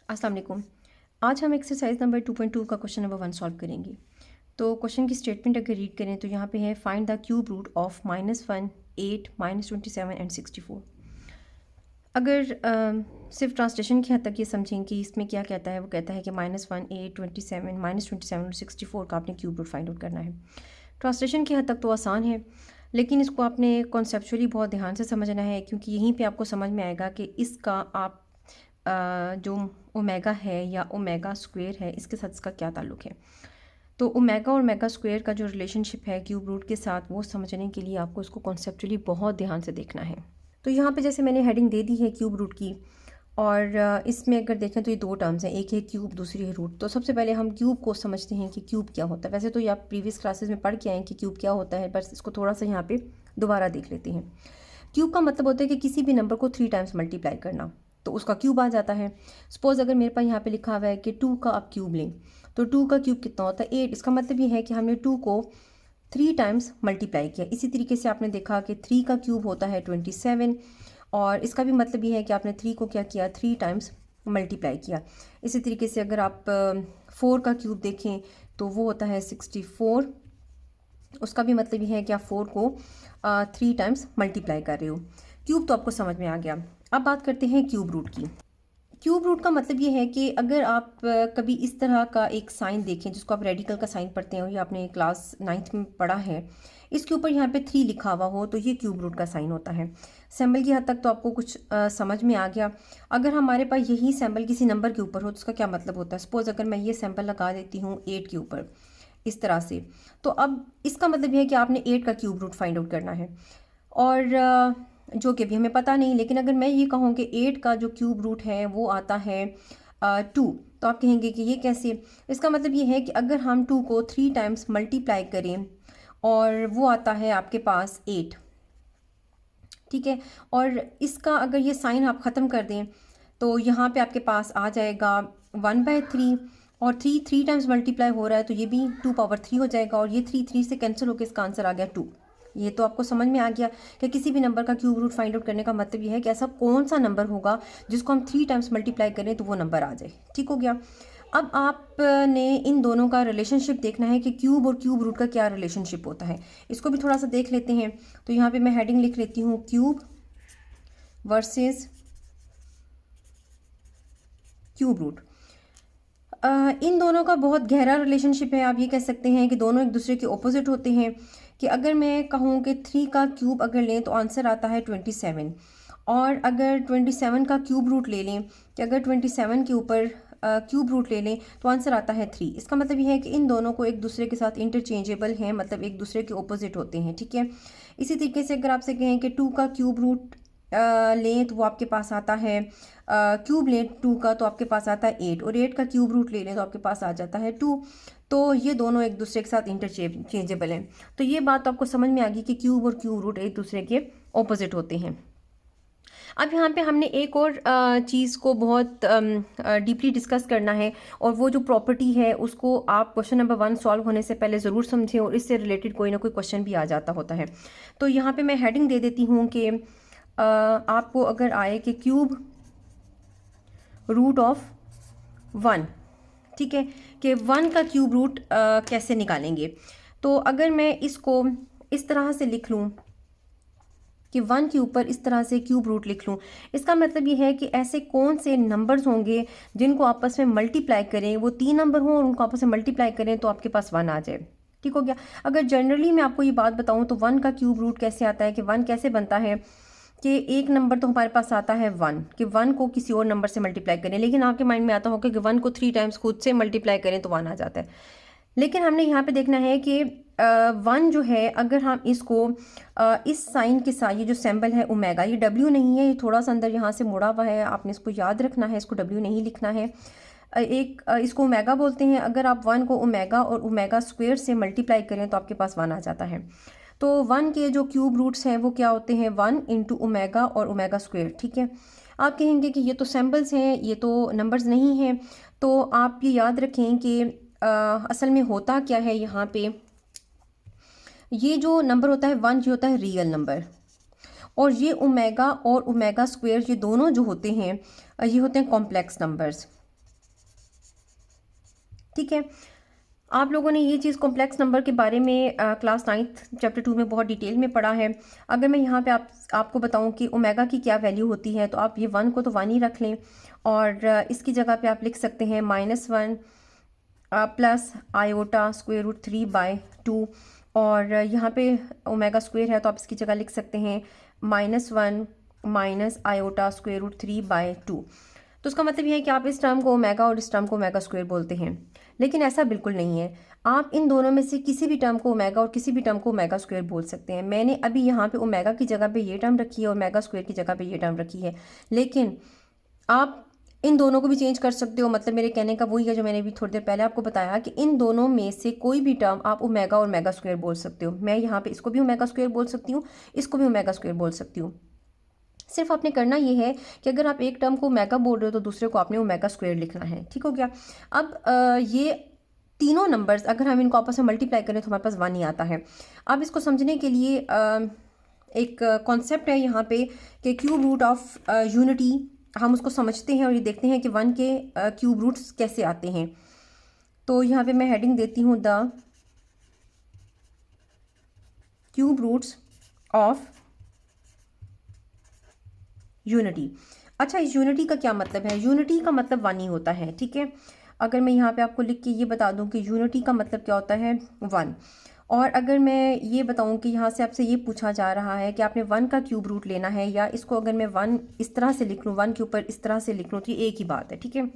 अस्सलाम वालेकुम। आज हम एक्सरसाइज नंबर 2.2 का क्वेश्चन नंबर 1 सॉल्व करेंगे। तो क्वेश्चन की स्टेटमेंट अगर रीड करें तो यहाँ पे है find the cube root of -1, 8, -27 and 64। अगर सिर्फ ट्रांसलेशन की हद तक ये समझें कि इसमें क्या कहता है, वो कहता है कि -1, 8, 27, -27 और 64 का आपने क्यूब रूट फाइंड आउट करना है। ट्रांसलेशन की हद तक तो आसान है, लेकिन इसको आपने कॉन्सेप्चुअली बहुत ध्यान से समझना है, क्योंकि यहीं पे आपको समझ में आएगा कि इसका आप जो ओमेगा है या ओमेगा स्क्वायर है, इसके साथ इसका क्या ताल्लुक़ है। तो ओमेगा और मेगा स्क्वायर का जो रिलेशनशिप है क्यूब रूट के साथ, वो समझने के लिए आपको इसको कॉन्सेप्चुअली बहुत ध्यान से देखना है। तो यहाँ पे जैसे मैंने हेडिंग दे दी है क्यूब रूट की, और इसमें अगर देखें तो ये दो टर्म्स हैं, एक है क्यूब, दूसरी है रूट। तो सबसे पहले हम क्यूब को समझते हैं कि क्यूब क्या होता है। वैसे तो ये आप प्रीवियस क्लासेस में पढ़ के आए हैं कि क्यूब क्या होता है, बस इसको थोड़ा सा यहाँ पे दोबारा देख लेते हैं। क्यूब का मतलब होता है कि किसी भी नंबर को 3 टाइम्स मल्टीप्लाई करना, तो उसका क्यूब आ जाता है। सपोज़ अगर मेरे पास यहाँ पे लिखा हुआ है कि 2 का आप क्यूब लें, तो 2 का क्यूब कितना होता है 8। इसका मतलब ये है कि हमने 2 को 3 टाइम्स मल्टीप्लाई किया। इसी तरीके से आपने देखा कि 3 का क्यूब होता है 27, और इसका भी मतलब ये है कि आपने 3 को क्या किया, 3 टाइम्स मल्टीप्लाई किया। इसी तरीके से अगर आप 4 का क्यूब देखें तो वो होता है 64। उसका भी मतलब ये है कि आप 4 को 3 टाइम्स मल्टीप्लाई कर रहे हो। क्यूब तो आपको समझ में आ गया। अब बात करते हैं क्यूब रूट की। क्यूब रूट का मतलब ये है कि अगर आप कभी इस तरह का एक साइन देखें, जिसको आप रेडिकल का साइन पढ़ते हो, या आपने क्लास 9th में पढ़ा है, इसके ऊपर यहाँ पे 3 लिखा हुआ हो, तो ये क्यूब रूट का साइन होता है। सिंबल की हद तक तो आपको कुछ समझ में आ गया। अगर हमारे पास यही सिंबल किसी नंबर के ऊपर हो तो उसका क्या मतलब होता है। सपोज अगर मैं ये सिंबल लगा देती हूँ 8 के ऊपर इस तरह से, तो अब इसका मतलब ये है कि आपने 8 का क्यूब रूट फाइंड आउट करना है, और जो कि अभी हमें पता नहीं। लेकिन अगर मैं ये कहूँ कि 8 का जो क्यूब रूट है वो आता है 2, तो आप कहेंगे कि ये कैसे। इसका मतलब ये है कि अगर हम 2 को 3 टाइम्स मल्टीप्लाई करें और वो आता है आपके पास 8, ठीक है। और इसका अगर ये साइन आप ख़त्म कर दें तो यहाँ पे आपके पास आ जाएगा 1/3, और 3 टाइम्स मल्टीप्लाई हो रहा है तो ये भी 2 पावर 3 हो जाएगा, और ये 3 से कैंसिल होकर इसका आंसर आ गया 2। ये तो आपको समझ में आ गया कि किसी भी नंबर का क्यूब रूट फाइंड आउट करने का मतलब ये है कि ऐसा कौन सा नंबर होगा जिसको हम 3 टाइम्स मल्टीप्लाई करें तो वो नंबर आ जाए। ठीक हो गया। अब आपने इन दोनों का रिलेशनशिप देखना है कि क्यूब और क्यूब रूट का क्या रिलेशनशिप होता है। इसको भी थोड़ा सा देख लेते हैं। तो यहाँ पे मैं हेडिंग लिख लेती हूँ क्यूब वर्सेस क्यूब रूट। इन दोनों का बहुत गहरा रिलेशनशिप है। आप ये कह सकते हैं कि दोनों एक दूसरे के ऑपोजिट होते हैं। कि अगर मैं कहूँ कि 3 का क्यूब अगर लें तो आंसर आता है 27, और अगर 27 का क्यूब रूट ले लें, कि अगर 27 के ऊपर क्यूब रूट ले लें तो आंसर आता है 3। इसका मतलब ये है कि इन दोनों को एक दूसरे के साथ इंटरचेंजेबल हैं, मतलब एक दूसरे के ऑपोजिट होते हैं। ठीक है। इसी तरीके से अगर आपसे कहें कि 2 का क्यूब रूट लें तो वो आपके पास आता है, क्यूब लें 2 का तो आपके पास आता है 8, और 8 का क्यूब रूट ले लें तो आपके पास आ जाता है 2। तो ये दोनों एक दूसरे के साथ इंटरचेंजेबल हैं। तो ये बात आपको समझ में आ गई कि क्यूब और क्यूब रूट एक दूसरे के ऑपोजिट होते हैं। अब यहाँ पे हमने एक और चीज़ को बहुत डीपली डिस्कस करना है, और वो जो प्रॉपर्टी है उसको आप क्वेश्चन नंबर 1 सॉल्व होने से पहले ज़रूर समझें, और इससे रिलेटेड कोई ना कोई क्वेश्चन भी आ जाता होता है। तो यहाँ पे मैं हेडिंग दे देती हूँ कि आपको अगर आए कि क्यूब रूट ऑफ 1, ठीक है, कि 1 का क्यूब रूट कैसे निकालेंगे। तो अगर मैं इसको इस तरह से लिख लूँ कि 1 के ऊपर इस तरह से क्यूब रूट लिख लूँ, इसका मतलब ये है कि ऐसे कौन से नंबर्स होंगे जिनको आपस में मल्टीप्लाई करें, वो 3 नंबर हों और उनको आपस में मल्टीप्लाई करें तो आपके पास 1 आ जाए। ठीक हो गया। अगर जनरली मैं आपको ये बात बताऊं तो 1 का क्यूब रूट कैसे आता है, कि 1 कैसे बनता है, कि एक नंबर तो हमारे पास आता है 1, कि 1 को किसी और नंबर से मल्टीप्लाई करें, लेकिन आपके माइंड में आता होगा कि 1 को 3 टाइम्स खुद से मल्टीप्लाई करें तो 1 आ जाता है। लेकिन हमने यहाँ पे देखना है कि 1 जो है, अगर हम इसको इस साइन के साथ, ये जो सिंबल है ओमेगा, ये W नहीं है, ये थोड़ा सा अंदर यहाँ से मुड़ा हुआ है, आपने इसको याद रखना है, इसको W नहीं लिखना है। इसको ओमेगा बोलते हैं। अगर आप 1 को ओमेगा और ओमेगा स्क्वायर से मल्टीप्लाई करें तो आपके पास 1 आ जाता है। तो 1 के जो क्यूब रूट्स हैं वो क्या होते हैं, 1 इंटू ओमेगा और ओमेगा स्क्वायर। ठीक है। आप कहेंगे कि ये तो सिंबल्स हैं, ये तो नंबर्स नहीं हैं। तो आप ये याद रखें कि असल में होता क्या है यहाँ पे, ये जो नंबर होता है 1, ये होता है रियल नंबर, और ये ओमेगा और ओमेगा स्क्वायर, ये दोनों जो होते हैं ये होते हैं कॉम्प्लेक्स नंबर्स। ठीक है। आप लोगों ने ये चीज़ कॉम्प्लेक्स नंबर के बारे में क्लास 9th चैप्टर 2 में बहुत डिटेल में पढ़ा है। अगर मैं यहाँ पे आपको बताऊँ कि ओमेगा की क्या वैल्यू होती है, तो आप ये 1 को तो 1 ही रख लें, और इसकी जगह पे आप लिख सकते हैं -1 प्लस आयोटा स्क्वायर रूट 3/2, और यहाँ पे ओमेगा स्क्वायर है तो आप इसकी जगह लिख सकते हैं -1 माइनस आयोटा स्क्वायर रूट 3/2। तो उसका मतलब यह है कि आप इस टर्म को ओमेगा और इस टर्म को ओमेगा स्क्वायर बोलते हैं, लेकिन ऐसा बिल्कुल नहीं है। आप इन दोनों में से किसी भी टर्म को ओमेगा और किसी भी टर्म को ओमेगा स्क्वायर बोल सकते हैं। मैंने अभी यहाँ पे ओमेगा की जगह पे ये टर्म रखी है, ओमेगा स्क्वायर की जगह पे ये टर्म रखी है, लेकिन आप इन दोनों को भी चेंज कर सकते हो। मतलब मेरे कहने का वही है जो मैंने भी थोड़ी देर पहले आपको बताया कि इन दोनों में से कोई भी टर्म आप ओमेगा और ओमेगा स्क्वायर बोल सकते हो। मैं यहाँ पे इसको भी ओमेगा स्क्वायर बोल सकती हूँ, इसको भी ओमेगा स्क्वायर बोल सकती हूँ। सिर्फ आपने करना ये है कि अगर आप एक टर्म को ओमेगा बोल रहे हो तो दूसरे को आपने ओमेगा स्क्वायर लिखना है। ठीक हो गया। अब ये तीनों नंबर्स अगर हम इनको आपस में मल्टीप्लाई करें तो हमारे पास 1 ही आता है। अब इसको समझने के लिए एक कॉन्सेप्ट है यहाँ पे कि क्यूब रूट ऑफ यूनिटी, हम उसको समझते हैं और ये देखते हैं कि 1 के क्यूब रूट्स कैसे आते हैं। तो यहाँ पे मैं हेडिंग देती हूँ the cube roots of unity. अच्छा, इस यूनिटी का क्या मतलब है? यूनिटी का मतलब 1 ही होता है। ठीक है। अगर मैं यहाँ पे आपको लिख के ये बता दूँ कि यूनिटी का मतलब क्या होता है, 1। और अगर मैं ये बताऊँ कि यहाँ से आपसे ये पूछा जा रहा है कि आपने 1 का क्यूब रूट लेना है, या इसको अगर मैं 1 इस तरह से लिख लूँ, 1 के ऊपर इस तरह से लिख लूँ, तो ये एक ही बात है। ठीक है।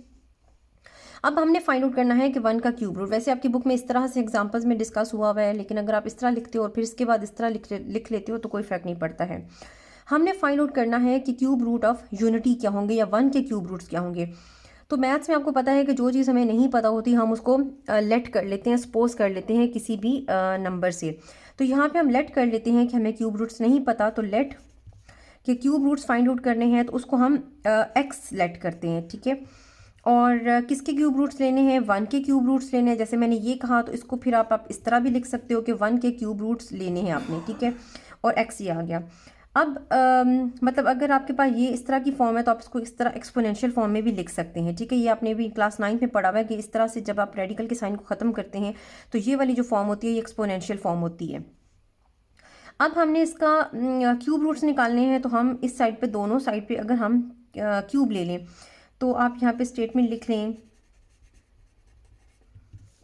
अब हमने फाइंड आउट करना है कि 1 का क्यूब रूट। वैसे आपकी बुक में इस तरह से एग्जांपल्स में डिस्कस हुआ हुआ है, लेकिन अगर आप इस तरह लिखते हो और फिर इसके बाद इस तरह लिख लेते हो तो कोई फ़र्क नहीं पड़ता है। हमने फाइंड आउट करना है कि क्यूब रूट ऑफ यूनिटी क्या होंगे या 1 के क्यूब रूट्स क्या होंगे। तो मैथ्स में आपको पता है कि जो चीज़ हमें नहीं पता होती हम उसको लेट कर लेते हैं, सपोज कर लेते हैं किसी भी नंबर से। तो यहाँ पे हम लेट कर लेते हैं कि हमें क्यूब रूट्स नहीं पता, तो लेट के क्यूब रूट्स फाइंड आउट करने हैं तो उसको हम एक्स लेट करते हैं। ठीक है। और किसके क्यूब रूट्स लेने हैं? 1 के क्यूब रूट्स लेने हैं। जैसे मैंने ये कहा तो इसको फिर आप इस तरह भी लिख सकते हो कि 1 के क्यूब रूट्स लेने हैं आपने। ठीक है। और एक्स ये आ गया। अब मतलब अगर आपके पास ये इस तरह की फॉर्म है तो आप इसको इस तरह एक्सपोनेंशियल फॉर्म में भी लिख सकते हैं। ठीक है। ये आपने भी क्लास 9 में पढ़ा हुआ है कि इस तरह से जब आप रेडिकल के साइन को ख़त्म करते हैं तो ये वाली जो फॉर्म होती है ये एक्सपोनेंशियल फॉर्म होती है। अब हमने इसका क्यूब रूट्स निकालने हैं, तो हम इस साइड पे, दोनों साइड पे अगर हम क्यूब ले लें तो आप यहाँ पे स्टेटमेंट लिख लें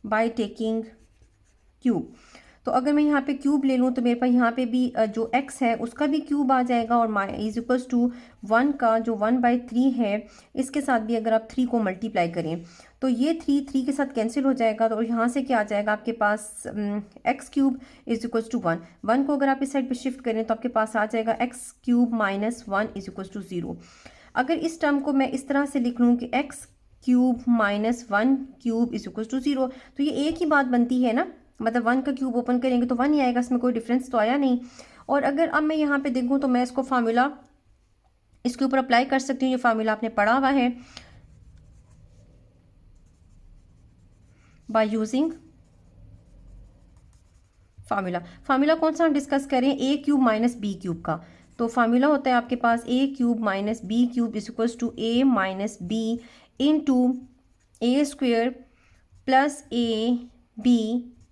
बाय टेकिंग क्यूब। तो अगर मैं यहाँ पे क्यूब ले लूँ तो मेरे पास यहाँ पे भी जो x है उसका भी क्यूब आ जाएगा, और इज इक्वल्स टू 1 का जो 1/3 है इसके साथ भी अगर आप 3 को मल्टीप्लाई करें तो ये 3 के साथ कैंसिल हो जाएगा। तो यहाँ से क्या आ जाएगा आपके पास, x cube is equals to 1 को अगर आप इस साइड पे शिफ्ट करें तो आपके पास आ जाएगा x cube minus 1 is equals to 0। अगर इस टर्म को मैं इस तरह से लिख लूँ कि x cube minus 1 cube is equals to 0, तो ये एक ही बात बनती है ना। मतलब 1 का क्यूब ओपन करेंगे तो 1 ही आएगा, इसमें कोई डिफरेंस तो आया नहीं। और अगर अब मैं यहाँ पे देखूँ तो मैं इसको फार्मूला इसके ऊपर अप्लाई कर सकती हूँ। ये फार्मूला आपने पढ़ा हुआ है, बाय यूजिंग फार्मूला कौन सा हम डिस्कस करें, a cube minus b cube का। तो फार्मूला होता है आपके पास a cube minus b cube is equals to a minus b into a square plus a b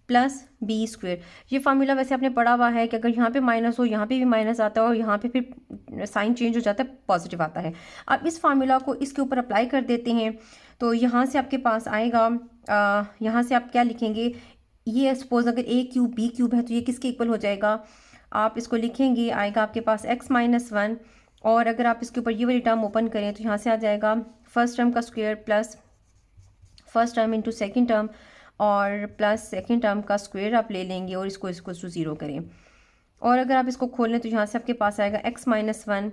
plus b square. ये फार्मूला वैसे आपने पढ़ा हुआ है कि अगर यहाँ पे माइनस हो यहाँ पे भी माइनस आता है और यहाँ पे फिर साइन चेंज हो जाता है, पॉजिटिव आता है। अब इस फार्मूला को इसके ऊपर अप्लाई कर देते हैं तो यहाँ से आपके पास आएगा, यहाँ से आप क्या लिखेंगे, ये सपोज अगर ए क्यूब बी क्यूब है तो ये किसके इक्वल हो जाएगा, आप इसको लिखेंगे, आएगा आपके पास x माइनस 1। और अगर आप इसके ऊपर ये वाली टर्म ओपन करें तो यहाँ से आ जाएगा फर्स्ट टर्म का square plus first term into second term और प्लस सेकेंड टर्म का स्क्वायर आप ले लेंगे और इसको इक्वल टू 0 करें। और अगर आप इसको खोलें तो यहाँ से आपके पास आएगा x माइनस 1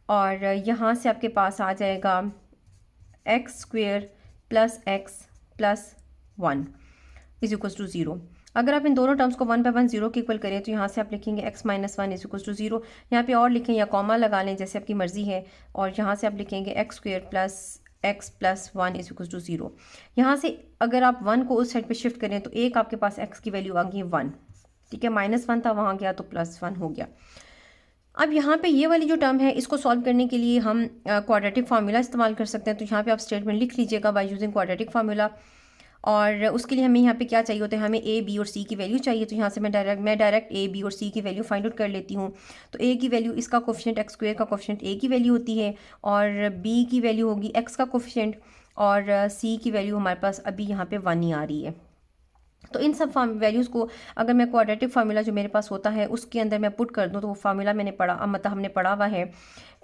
और यहाँ से आपके पास आ जाएगा x square plus x plus 1 is equal to 0। अगर आप इन दोनों टर्म्स को 1/1 0 के इक्वल करें तो यहाँ से आप लिखेंगे x minus 1 is equal to 0। यहाँ पे और लिखें या कॉमा लगा लें जैसे आपकी मर्जी है, और यहाँ से आप लिखेंगे x square plus x plus 1 is equal to 0। यहाँ से अगर आप 1 को उस साइड पे शिफ्ट करें तो एक आपके पास x की वैल्यू आ गई 1। ठीक है, -1 था वहाँ गया तो +1 हो गया। अब यहाँ पे ये वाली जो टर्म है इसको सॉल्व करने के लिए हम क्वाड्रेटिक फार्मूला इस्तेमाल कर सकते हैं। तो यहाँ पे आप स्टेटमेंट लिख लीजिएगा बाय यूजिंग क्वाड्रेटिक फार्मूला। और उसके लिए हमें यहाँ पे क्या चाहिए होता है, हमें ए बी और सी की वैल्यू चाहिए। तो यहाँ से मैं डायरेक्ट ए बी और सी की वैल्यू फाइंड आउट कर लेती हूँ। तो ए की वैल्यू, इसका कोफिशिएंट एक्स स्क्वायर का कोफिशिएंट ए की वैल्यू होती है, और बी की वैल्यू होगी एक्स का कोफिशिएंट, और सी की वैल्यू हमारे पास अभी यहाँ पे 1 ही आ रही है। तो इन सब वैल्यूज़ को अगर मैं क्वाड्रेटिक फार्मूला जो मेरे पास होता है उसके अंदर मैं पुट कर दूँ, तो वो फार्मूला मैंने पढ़ा, मतलब हमने पढ़ा हुआ है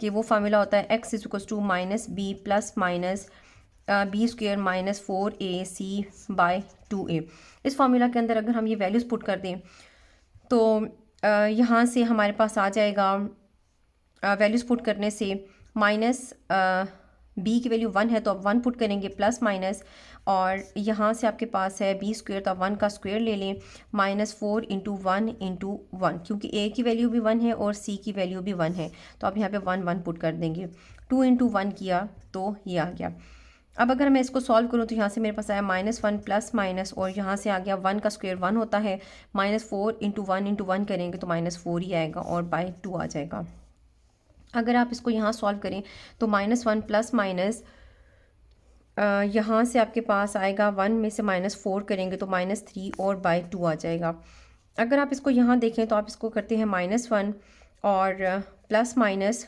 कि वो फार्मूला होता है x is equals to minus b plus minus b square minus 4ac/2a। इस फार्मूला के अंदर अगर हम ये वैल्यूज़ पुट कर दें तो यहाँ से हमारे पास आ जाएगा, वैल्यूज़ पुट करने से माइनस बी की वैल्यू 1 है तो अब 1 पुट करेंगे, प्लस माइनस, और यहाँ से आपके पास है बी स्क्वेयर, तो 1 का स्क्वेयर ले लें, -4 × 1 × 1, क्योंकि ए की वैल्यू भी 1 है और सी की वैल्यू भी 1 है, तो अब यहाँ पे 1 1 पुट कर देंगे। 2 × 1 किया तो ये आ गया। अब अगर मैं इसको सॉल्व करूँ तो यहाँ से मेरे पास आया -1 प्लस माइनस, और यहाँ से आ गया 1 का स्क्वेयर 1 होता है, -4 × 1 × 1 करेंगे तो -4 ही आएगा और बाई 2 आ जाएगा। अगर आप इसको यहाँ सॉल्व करें तो -1 प्लस माइनस, यहाँ से आपके पास आएगा 1 में से -4 करेंगे तो -3 और बाई 2 आ जाएगा। अगर आप इसको यहाँ देखें तो आप इसको करते हैं -1 और प्लस माइनस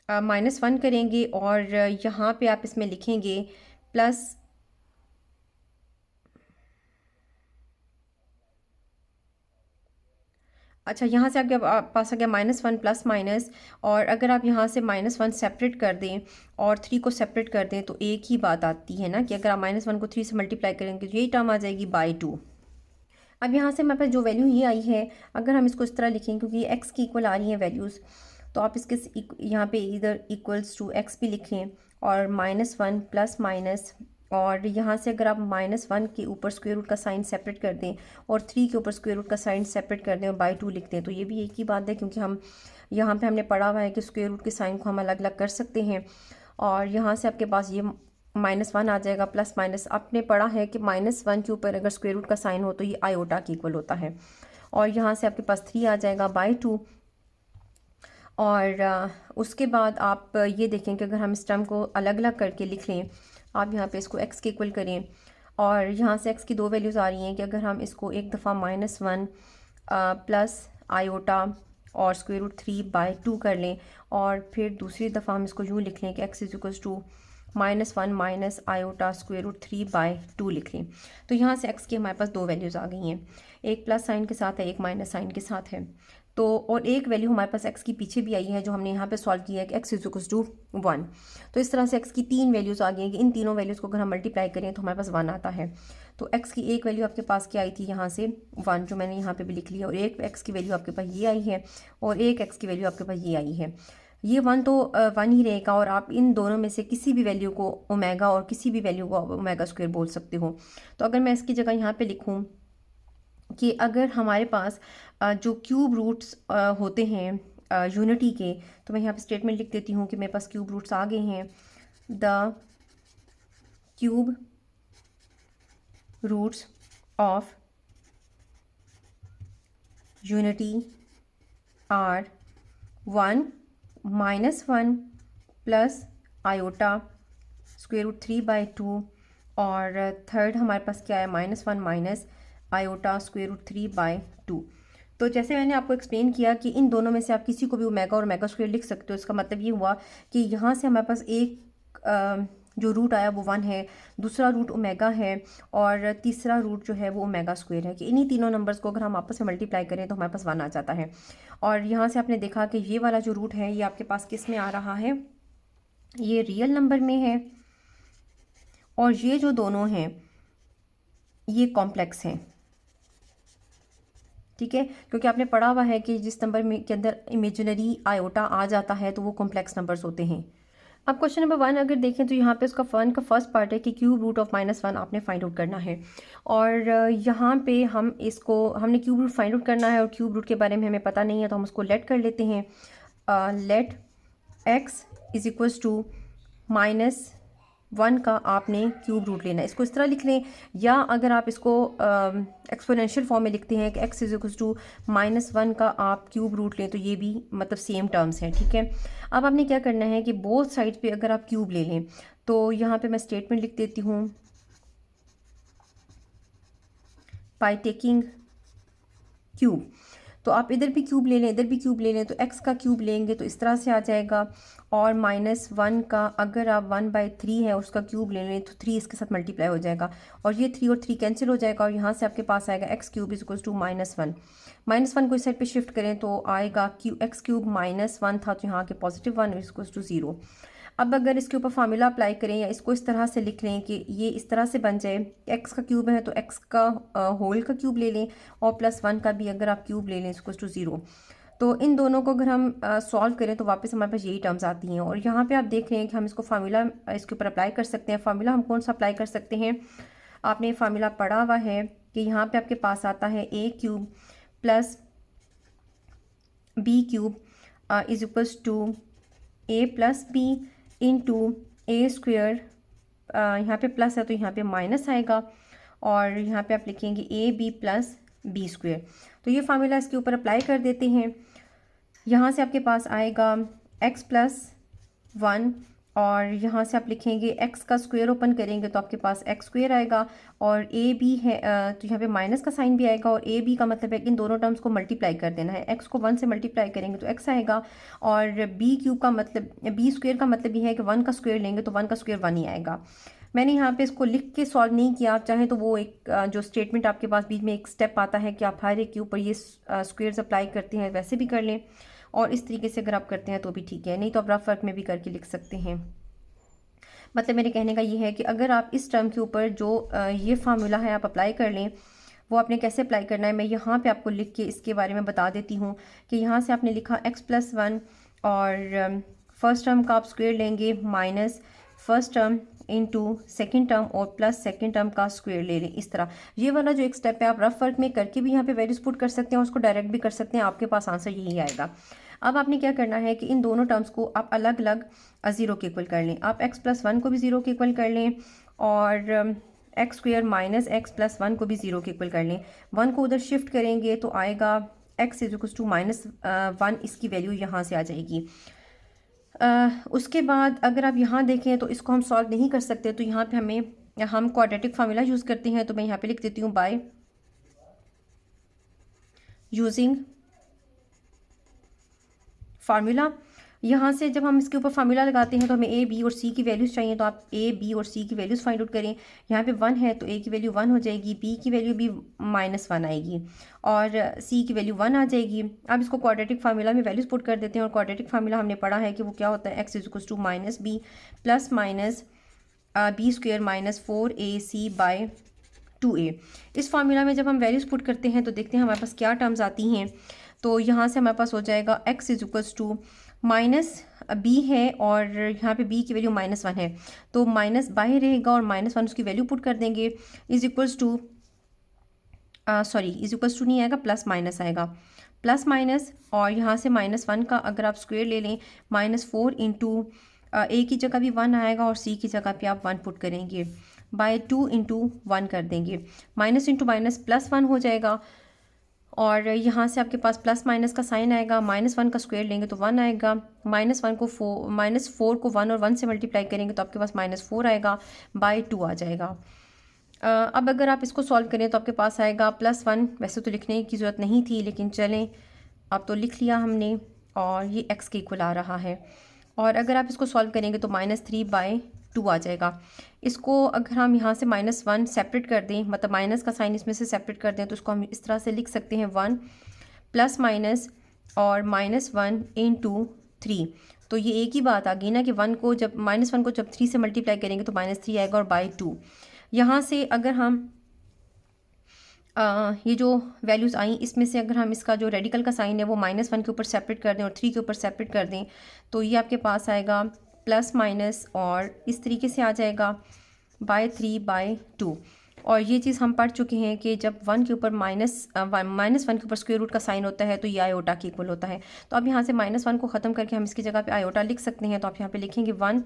-1 करेंगे, और यहाँ पे आप इसमें लिखेंगे प्लस, अच्छा यहाँ से आपके पास आ गया -1 प्लस माइनस, और अगर आप यहाँ से -1 सेपरेट कर दें और 3 को सेपरेट कर दें तो एक ही बात आती है ना कि अगर आप -1 को 3 से मल्टीप्लाई करेंगे तो यही टर्म आ जाएगी बाई 2। अब यहाँ से हमारे पास जो वैल्यू ये आई है, अगर हम इसको इस तरह लिखें क्योंकि एक्स की इक्वल आ रही हैं वैल्यूज़, तो आप इसके यहाँ पे इधर इक्वल्स टू एक्स भी लिखें और -1 प्लस माइनस, और यहाँ से अगर आप -1 के ऊपर स्क्वायर रूट का साइन सेपरेट कर दें और 3 के ऊपर स्क्वायर रूट का साइन सेपरेट कर दें और बाई 2 लिखते हैं तो ये भी एक ही बात है, क्योंकि हम यहाँ पे हमने पढ़ा हुआ है कि स्क्वायर रूट के साइन को हम अलग अलग कर सकते हैं। और यहाँ से आपके पास ये -1 आ जाएगा, प्लस माइनस आपने पढ़ा है कि -1 के ऊपर अगर स्क्वायर रूट का साइन हो तो ये आयोटा के इक्वल होता है, और यहाँ से आपके पास 3 आ जाएगा बाई 2। और उसके बाद आप ये देखें कि अगर हम इस टर्म को अलग अलग करके लिख लें, आप यहाँ पे इसको x के इक्वल करें, और यहाँ से x की दो वैल्यूज़ आ रही हैं कि अगर हम इसको एक दफ़ा -1 प्लस आयोटा और स्क्वायर रूट 3/2 कर लें, और फिर दूसरी दफ़ा हम इसको यूँ लिख लें कि x is equals to -1 minus iota square root 3/2 लिख लें, तो यहाँ से x की हमारे पास दो वैल्यूज़ आ गई हैं, एक प्लस साइन के साथ है, एक माइनस साइन के साथ है। तो और एक वैल्यू हमारे पास x की पीछे भी आई है जो हमने यहाँ पे सॉल्व किया है कि x इज इक्वल्स टू 1। तो इस तरह से x की 3 वैल्यूज़ आ गई हैं कि इन तीनों वैल्यूज़ को अगर हम मल्टीप्लाई करें तो हमारे पास 1 आता है। तो x की एक वैल्यू आपके पास क्या आई थी, यहाँ से 1, जो मैंने यहाँ पे भी लिख लिया, और एक x की वैल्यू आपके पास ये आई है, और एक x की वैल्यू आपके पास ये आई है। ये 1 तो 1 ही रहेगा, और आप इन दोनों में से किसी भी वैल्यू को ओमेगा और किसी भी वैल्यू को ओमेगा स्क्वायर बोल सकते हो। तो अगर मैं इसकी जगह यहाँ पे लिखूँ कि अगर हमारे पास जो क्यूब रूट्स होते हैं यूनिटी के, तो मैं यहाँ पे स्टेटमेंट लिख देती हूँ कि मेरे पास क्यूब रूट्स आ गए हैं। The cube roots of unity are 1 -1 plus iota square root 3/2, और थर्ड हमारे पास क्या है, -1 माइनस आयोटा स्क्वायर रूट 3/2। तो जैसे मैंने आपको एक्सप्लेन किया कि इन दोनों में से आप किसी को भी ओमेगा और ओमेगा स्क्वायर लिख सकते हो। इसका मतलब ये हुआ कि यहाँ से हमारे पास एक जो रूट आया वो 1 है, दूसरा रूट ओमेगा है, और तीसरा रूट जो है वो ओमेगा स्क्वायर है, कि इन्हीं तीनों नंबर्स को अगर हम आपस में मल्टीप्लाई करें तो हमारे पास 1 आ जाता है। और यहाँ से आपने देखा कि ये वाला जो रूट है ये आपके पास किस में आ रहा है, ये रियल नंबर में है, और ये जो दोनों हैं ये कॉम्प्लेक्स हैं, ठीक है, क्योंकि आपने पढ़ा हुआ है कि जिस नंबर में के अंदर इमेजिनरी आयोटा आ जाता है तो वो कॉम्प्लेक्स नंबर्स होते हैं। अब क्वेश्चन नंबर 1 अगर देखें तो यहाँ पे उसका वन का फर्स्ट पार्ट है कि क्यूब रूट ऑफ -1 आपने फाइंड आउट करना है, और यहाँ पे हमने क्यूब रूट फाइंड आउट करना है, और क्यूब रूट के बारे में हमें पता नहीं है तो हम उसको लेट कर लेते हैं। Let x is equals to -1 का आपने क्यूब रूट लेना है। इसको इस तरह लिख लें, या अगर आप इसको एक्सपोनेंशियल फॉर्म में लिखते हैं कि x इज इक्वल्स टू -1 का आप क्यूब रूट लें, तो ये भी मतलब सेम टर्म्स हैं, ठीक है। अब आपने क्या करना है कि बोथ साइड पे अगर आप क्यूब ले लें तो यहाँ पे मैं स्टेटमेंट लिख देती हूँ, बाय टेकिंग क्यूब। तो आप इधर भी क्यूब ले लें, इधर भी क्यूब ले लें, तो x का क्यूब लेंगे तो इस तरह से आ जाएगा। और -1 का अगर आप 1/3 है उसका क्यूब ले लें तो 3 इसके साथ मल्टीप्लाई हो जाएगा, और ये 3 और 3 कैंसिल हो जाएगा, और यहाँ से आपके पास आएगा x³ = -1। -1 को इस साइड पे शिफ्ट करें तो आएगा x³ -1 था तो यहाँ के +1 = 0। अब अगर इसके ऊपर फार्मूला अप्लाई करें या इसको इस तरह से लिख लें कि ये इस तरह से बन जाए, x का क्यूब है तो x का होल का क्यूब ले लें, और +1 का भी अगर आप क्यूब ले लें = 0। तो इन दोनों को अगर हम सॉल्व करें तो वापस हमारे पास यही टर्म्स आती हैं। और यहाँ पे आप देख रहे हैं कि हम इसको फार्मूला इसके ऊपर अप्लाई कर सकते हैं। फार्मूला हम कौन सा अप्लाई कर सकते हैं, आपने फार्मूला पढ़ा हुआ है कि यहाँ पे आपके पास आता है a³ + b³ = a + b into a²। यहाँ पे प्लस है तो यहाँ पे माइनस आएगा, और यहाँ पे आप लिखेंगे ab + b²। तो ये फार्मूला इसके ऊपर अप्लाई कर देते हैं। यहाँ से आपके पास आएगा x + 1, और यहाँ से आप लिखेंगे x का स्क्वायर ओपन करेंगे तो आपके पास x² आएगा, और a b है तो यहाँ पे माइनस का साइन भी आएगा, और a b का मतलब है कि इन दोनों टर्म्स को मल्टीप्लाई कर देना है। x को 1 से मल्टीप्लाई करेंगे तो x आएगा, और b³ का मतलब b² का मतलब ये है कि 1 का स्क्वायर लेंगे तो 1 का स्क्वायर 1 ही आएगा। मैंने यहाँ पे इसको लिख के सॉल्व नहीं किया, आप चाहें तो वो एक जो स्टेटमेंट आपके पास बीच में एक स्टेप आता है कि आप हर एक के ऊपर ये स्क्वेयर्स अप्लाई करते हैं, वैसे भी कर लें, और इस तरीके से अगर आप करते हैं तो भी ठीक है, नहीं तो आप रफ वर्क में भी करके लिख सकते हैं। मतलब मेरे कहने का ये है कि अगर आप इस टर्म के ऊपर जो ये फार्मूला है आप अप्लाई कर लें, वो आपने कैसे अप्लाई करना है मैं यहाँ पे आपको लिख के इसके बारे में बता देती हूँ। कि यहाँ से आपने लिखा x + 1, और फर्स्ट टर्म का आप स्क्वायर लेंगे minus first term into second term और प्लस सेकेंड टर्म का स्क्वायर ले लें। इस तरह ये वाला जो एक स्टेप है आप रफ वर्क में करके भी यहाँ पे वैल्यूज पुट कर सकते हैं, और उसको डायरेक्ट भी कर सकते हैं, आपके पास आंसर यही आएगा। अब आपने क्या करना है कि इन दोनों टर्म्स को आप अलग अलग 0 के इक्वल कर लें। आप x + 1 को भी 0 के इक्वल कर लें, और x² - x + 1 को भी 0 के इक्वल कर लें। 1 को उधर शिफ्ट करेंगे तो आएगा x = -1, इसकी वैल्यू यहाँ से आ जाएगी। उसके बाद अगर आप यहाँ देखें तो इसको हम सॉल्व नहीं कर सकते, तो यहाँ पे हम क्वाड्रेटिक फार्मूला यूज़ करते हैं। तो मैं यहाँ पे लिख देती हूँ बाय यूजिंग फार्मूला। यहाँ से जब हम इसके ऊपर फार्मूला लगाते हैं तो हमें a b और c की वैल्यूज़ चाहिए, तो आप a b और c की वैल्यूज़ फाइंड आउट करें। यहाँ पे 1 है तो a की वैल्यू 1 हो जाएगी, b की वैल्यू भी -1 आएगी, और c की वैल्यू 1 आ जाएगी। अब इसको क्वाड्रेटिक फार्मूला में वैल्यूज़ पुट कर देते हैं, और क्वाड्रेटिक फार्मूला हमने पढ़ा है कि वो क्या होता है, x = -b + b² - 4ac/2a। इस फार्मूला में जब हम वैल्यूज़ पुट करते हैं तो देखते हैं हमारे पास क्या टर्म्स आती हैं। तो यहाँ से हमारे पास हो जाएगा x = -b है, और यहाँ पे b की वैल्यू -1 है, तो माइनस बाहर रहेगा और -1 उसकी वैल्यू पुट कर देंगे, इज इक्वल्स टू नहीं आएगा, प्लस माइनस आएगा, प्लस माइनस, और यहाँ से -1 का अगर आप स्क्वायर ले लें -4 इंटू a की जगह भी 1 आएगा, और c की जगह पे आप 1 पुट करेंगे, बाय 2 इंटू 1 कर देंगे, माइनस इंटू माइनस +1 हो जाएगा, और यहाँ से आपके पास प्लस माइनस का साइन आएगा, -1 का स्क्वायर लेंगे तो 1 आएगा, -4 को 1 और 1 से मल्टीप्लाई करेंगे तो आपके पास -4 आएगा, बाय 2 आ जाएगा। अब अगर आप इसको सॉल्व करें तो आपके पास आएगा +1। वैसे तो लिखने की ज़रूरत नहीं थी, लेकिन चलें अब तो लिख लिया हमने, और ये x के इक्वल आ रहा है। और अगर आप इसको सॉल्व करेंगे तो -3/2 आ जाएगा। इसको अगर हम यहाँ से -1 सेपरेट कर दें, मतलब माइनस का साइन इसमें से सेपरेट कर दें, तो इसको हम इस तरह से लिख सकते हैं 1 प्लस माइनस और -1 इंटू 3। तो ये एक ही बात आ गई ना कि 1 को जब -1 को जब 3 से मल्टीप्लाई करेंगे तो -3 आएगा, और बाय 2। यहाँ से अगर हम ये जो वैल्यूज़ आई इसमें से अगर हम इसका जो रेडिकल का साइन है वो -1 के ऊपर सेपरेट कर दें और 3 के ऊपर सेपरेट कर दें, तो ये आपके पास आएगा प्लस माइनस, और इस तरीके से आ जाएगा बाय 3/2। और ये चीज़ हम पढ़ चुके हैं कि जब 1 के ऊपर -1 के ऊपर स्क्वायर रूट का साइन होता है तो ये आयोटा के इक्वल होता है। तो अब यहाँ से -1 को ख़त्म करके हम इसकी जगह पे आयोटा लिख सकते हैं। तो आप यहाँ पे लिखेंगे 1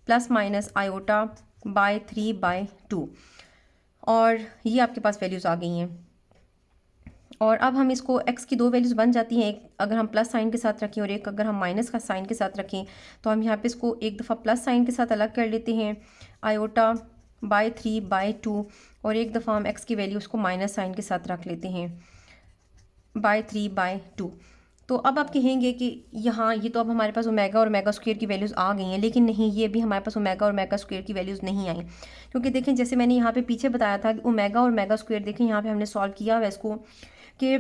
प्लस माइनस आयोटा बाय 3/2, और ये आपके पास वैल्यूज़ आ गई हैं। और अब हम इसको x की दो वैल्यूज़ बन जाती हैं, एक अगर हम प्लस साइन के साथ रखें और एक अगर हम माइनस का साइन के साथ रखें। तो हम यहाँ पे इसको एक दफ़ा प्लस साइन के साथ अलग कर लेते हैं, आयोटा बाय 3/2, और एक दफ़ा हम x की वैल्यू उसको माइनस साइन के साथ रख लेते हैं, बाय 3/2। तो अब आप कहेंगे कि यहाँ ये तो अब हमारे पास ओमेगा और ओमेगा स्क्वायर की वैल्यूज़ आ गई हैं, लेकिन नहीं, ये भी हमारे पास ओमेगा और ओमेगा स्क्वायर की वैल्यूज़ नहीं आई, क्योंकि देखें जैसे मैंने यहाँ पे पीछे बताया था कि ओमेगा और ओमेगा स्क्वायर, देखें यहाँ पे हमने सॉल्व किया हुआ इसको कि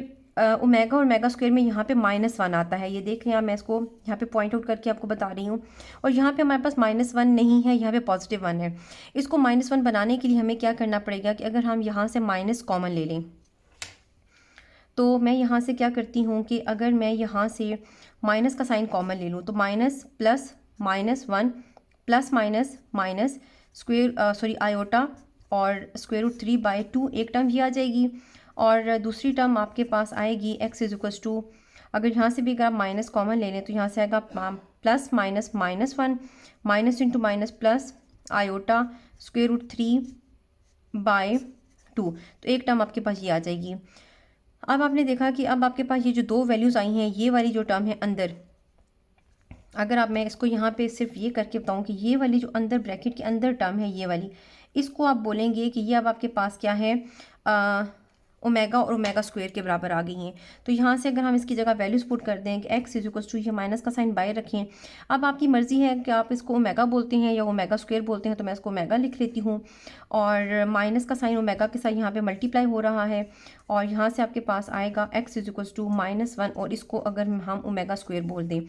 ओमेगा और ओमेगा स्क्वायर में यहाँ पे -1 आता है। ये देखें यहाँ मैं इसको यहाँ पे पॉइंट आउट करके आपको बता रही हूँ, और यहाँ पे हमारे पास -1 नहीं है, यहाँ पे +1 है। इसको -1 बनाने के लिए हमें क्या करना पड़ेगा कि अगर हम यहाँ से माइनस कॉमन ले लें, तो मैं यहाँ से क्या करती हूँ कि अगर मैं यहाँ से माइनस का साइन कॉमन ले लूँ तो minus plus -1 plus minus minus square sorry iota और √3/2 एक टर्म ही आ जाएगी, और दूसरी टर्म आपके पास आएगी x इज़ टू, अगर यहाँ से भी अगर आप माइनस कॉमन ले लें तो यहाँ से आएगा plus minus -1 minus into minus plus iota √3/2, तो एक टर्म आपके पास ये आ जाएगी। अब आपने देखा कि अब आपके पास ये जो दो वैल्यूज़ आई हैं, ये वाली जो टर्म है अंदर, अगर आप मैं इसको यहाँ पे सिर्फ ये करके बताऊँ कि ये वाली जो अंदर ब्रैकेट के अंदर टर्म है ये वाली, इसको आप बोलेंगे कि ये अब आपके पास क्या है, ओमेगा और ओमेगा स्क्वायर के बराबर आ गई हैं। तो यहाँ से अगर हम इसकी जगह वैल्यूज पुट कर दें कि x इज इक्वल टू, ये माइनस का साइन बाय रखें, अब आपकी मर्ज़ी है कि आप इसको ओमेगा बोलते हैं या ओमेगा स्क्वायर बोलते हैं, तो मैं इसको ओमेगा लिख लेती हूँ, और माइनस का साइन ओमेगा के साथ यहाँ पे मल्टीप्लाई हो रहा है, और यहाँ से आपके पास आएगा x इज इक्वल टू -1, और इसको अगर हम ओमेगा स्क्वायर बोल दें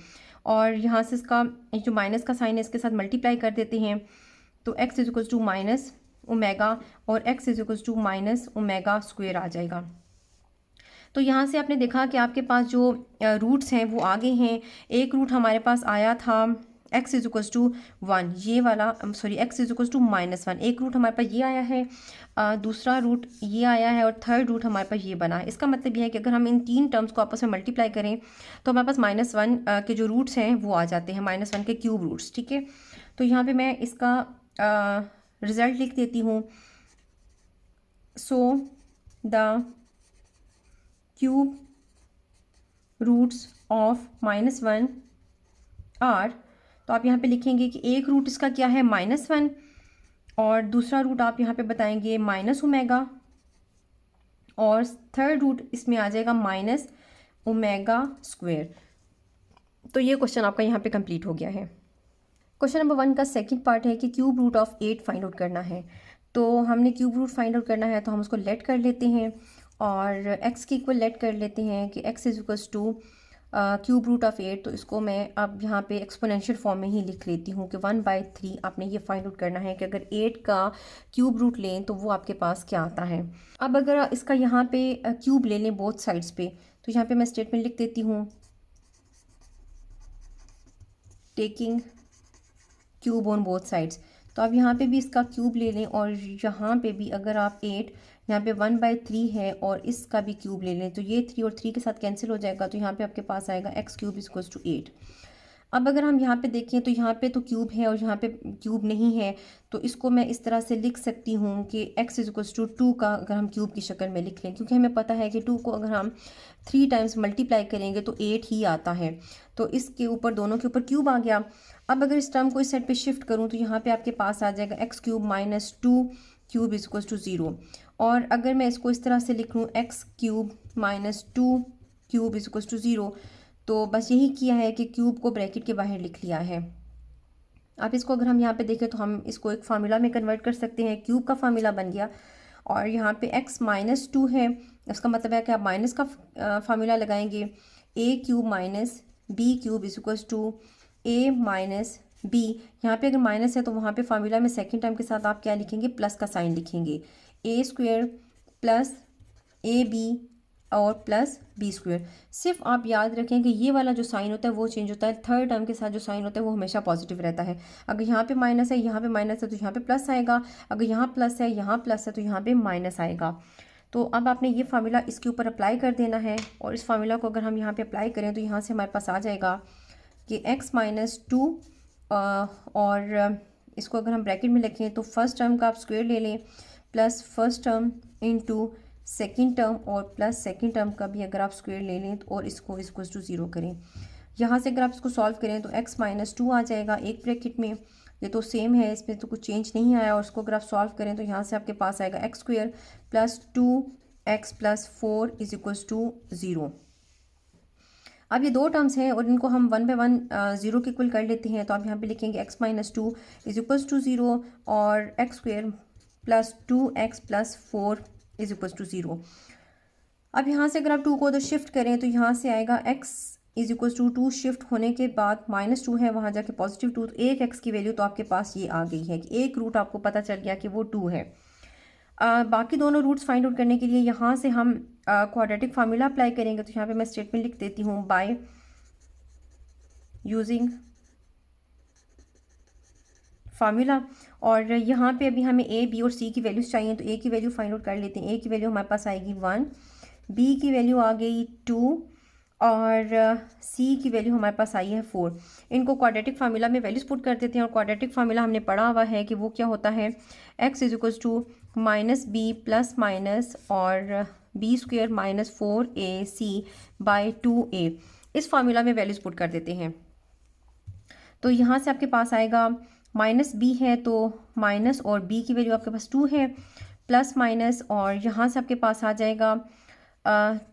और यहाँ से इसका जो माइनस का साइन है इसके साथ मल्टीप्लाई कर देते हैं, तो x is equal to minus omega और x is equal to minus omega square आ जाएगा। तो यहाँ से आपने देखा कि आपके पास जो रूट्स हैं वो आ गए हैं। एक रूट हमारे पास आया था x इज इक्वल टू 1, ये वाला sorry x is equal to -1, एक रूट हमारे पास ये आया है, दूसरा रूट ये आया है, और थर्ड रूट हमारे पास ये बना है। इसका मतलब ये है कि अगर हम इन तीन टर्म्स को आपस में मल्टीप्लाई करें तो हमारे पास -1 के जो रूट्स हैं वो आ जाते हैं, -1 के क्यूब रूट्स, ठीक है। तो यहाँ पे मैं इसका रिज़ल्ट लिख देती हूँ, so the cube roots of -1 are, तो आप यहाँ पे लिखेंगे कि एक रूट इसका क्या है -1, और दूसरा रूट आप यहाँ पे बताएंगे माइनस ओमेगा, और थर्ड रूट इसमें आ जाएगा माइनस ओमेगा स्क्वायर। तो ये क्वेश्चन आपका यहाँ पे कंप्लीट हो गया है। क्वेश्चन नंबर 1 का सेकंड पार्ट है कि cube root of 8 find out करना है। तो हमने क्यूब रूट फाइंड आउट करना है तो हम उसको लेट कर लेते हैं और x के इक्वल लेट कर लेते हैं कि x is equals to cube root of 8। तो इसको मैं अब यहाँ पे एक्सपोनेंशियल फॉर्म में ही लिख लेती हूँ कि 1/3 आपने ये फाइंड आउट करना है कि अगर 8 का क्यूब रूट लें तो वो आपके पास क्या आता है। अब अगर इसका यहाँ पे क्यूब ले लें बोथ साइड्स पे, तो यहाँ पे मैं स्टेटमेंट लिख देती हूँ, taking cube on both sides. तो आप यहाँ पे भी इसका क्यूब ले लें और यहाँ पे भी अगर आप 8 यहाँ पे 1/3 है और इसका भी क्यूब ले लें तो ये 3 और 3 के साथ कैंसिल हो जाएगा, तो यहाँ पे आपके पास आएगा x³ इज इक्वल्स टू 8। अब अगर हम यहाँ पे देखें तो यहाँ पे तो क्यूब है और यहाँ पे क्यूब नहीं है, तो इसको मैं इस तरह से लिख सकती हूँ कि x इज इक्वल्स टू 2 का अगर हम क्यूब की शक्ल में लिख लें, क्योंकि हमें पता है कि 2 को अगर हम 3 टाइम्स मल्टीप्लाई करेंगे तो 8 ही आता है, तो इसके ऊपर दोनों के ऊपर क्यूब आ गया। अब अगर इस टर्म को इस साइड पे शिफ्ट करूँ तो यहाँ पे आपके पास आ जाएगा x³ - 2 cube is equals to 0। और अगर मैं इसको इस तरह से लिख लूँ x³ - 2 cube is equals to 0, तो बस यही किया है कि क्यूब को ब्रैकेट के बाहर लिख लिया है। अब इसको अगर हम यहाँ पे देखें तो हम इसको एक फार्मूला में कन्वर्ट कर सकते हैं, क्यूब का फार्मूला बन गया और यहाँ पे x - 2 है, इसका मतलब है कि आप माइनस का फार्मूला लगाएंगे, a³ - b³ is equals to a minus b। यहाँ पे अगर माइनस है तो वहाँ पे फार्मूला में सेकेंड टर्म के साथ आप क्या लिखेंगे, प्लस का साइन लिखेंगे, a² प्लस ab और प्लस b²। सिर्फ आप याद रखें कि ये वाला जो साइन होता है वो चेंज होता है, थर्ड टर्म के साथ जो साइन होता है वो हमेशा पॉजिटिव रहता है। अगर यहाँ पे माइनस है, यहाँ पे माइनस है तो यहाँ पे प्लस आएगा, अगर यहाँ प्लस है, यहाँ प्लस है तो यहाँ पे माइनस आएगा। तो अब आपने ये फार्मूला इसके ऊपर अप्लाई कर देना है और इस फार्मूला को अगर हम यहाँ पे अप्लाई करें तो यहाँ से हमारे पास आ जाएगा कि x - 2 और इसको अगर हम ब्रैकेट में लिखें तो फर्स्ट टर्म का आप स्क्वायर ले लें plus first term into second term और प्लस सेकेंड टर्म का भी अगर आप स्क्वायर ले लें और इसको इक्वल्स टू 0 करें, यहाँ से अगर आप इसको सॉल्व करें तो x माइनस 2 आ जाएगा एक ब्रैकेट में, ये तो सेम है, इसमें तो कुछ चेंज नहीं आया। और इसको अगर आप सॉल्व करें तो यहाँ से आपके पास आएगा x square plus 2x plus 4 is equals to 0। अब ये दो टर्म्स हैं और इनको हम 1 बाय 1 0 के इक्वल कर लेते हैं। तो आप यहाँ पे लिखेंगे x minus 2 is equals to 0 और x square plus 2x plus 4 is equals to 0। अब यहाँ से अगर आप 2 को उधर शिफ्ट करें तो यहाँ से आएगा x is equals to 2 shift होने के बाद -2 है, वहाँ जाके +2, तो एक x की वैल्यू तो आपके पास ये आ गई है कि एक रूट आपको पता चल गया कि वो 2 है। बाकी दोनों रूट्स फाइंड आउट करने के लिए यहाँ से हम क्वाड्रेटिक फार्मूला अप्लाई करेंगे। तो यहाँ पे मैं स्टेटमेंट लिख देती हूँ, बाय यूजिंग फार्मूला। और यहाँ पे अभी हमें a, b और c की वैल्यूज़ चाहिए, तो a की वैल्यू फाइंड आउट कर लेते हैं। a की वैल्यू हमारे पास आएगी 1, b की वैल्यू आ गई 2 और c की वैल्यू हमारे पास आई है 4। इनको क्वाड्रेटिक फार्मूला में वैल्यूज पुट कर देते हैं। और क्वाड्रेटिक फार्मूला हमने पढ़ा हुआ है कि वो क्या होता है, x is equals to minus b plus minus और b square minus 4ac by 2a। इस फार्मूला में वैल्यूज पुट कर देते हैं। तो यहाँ से आपके पास आएगा माइनस बी है तो माइनस और b की वैल्यू आपके पास 2 है, प्लस माइनस और यहाँ से आपके पास आ जाएगा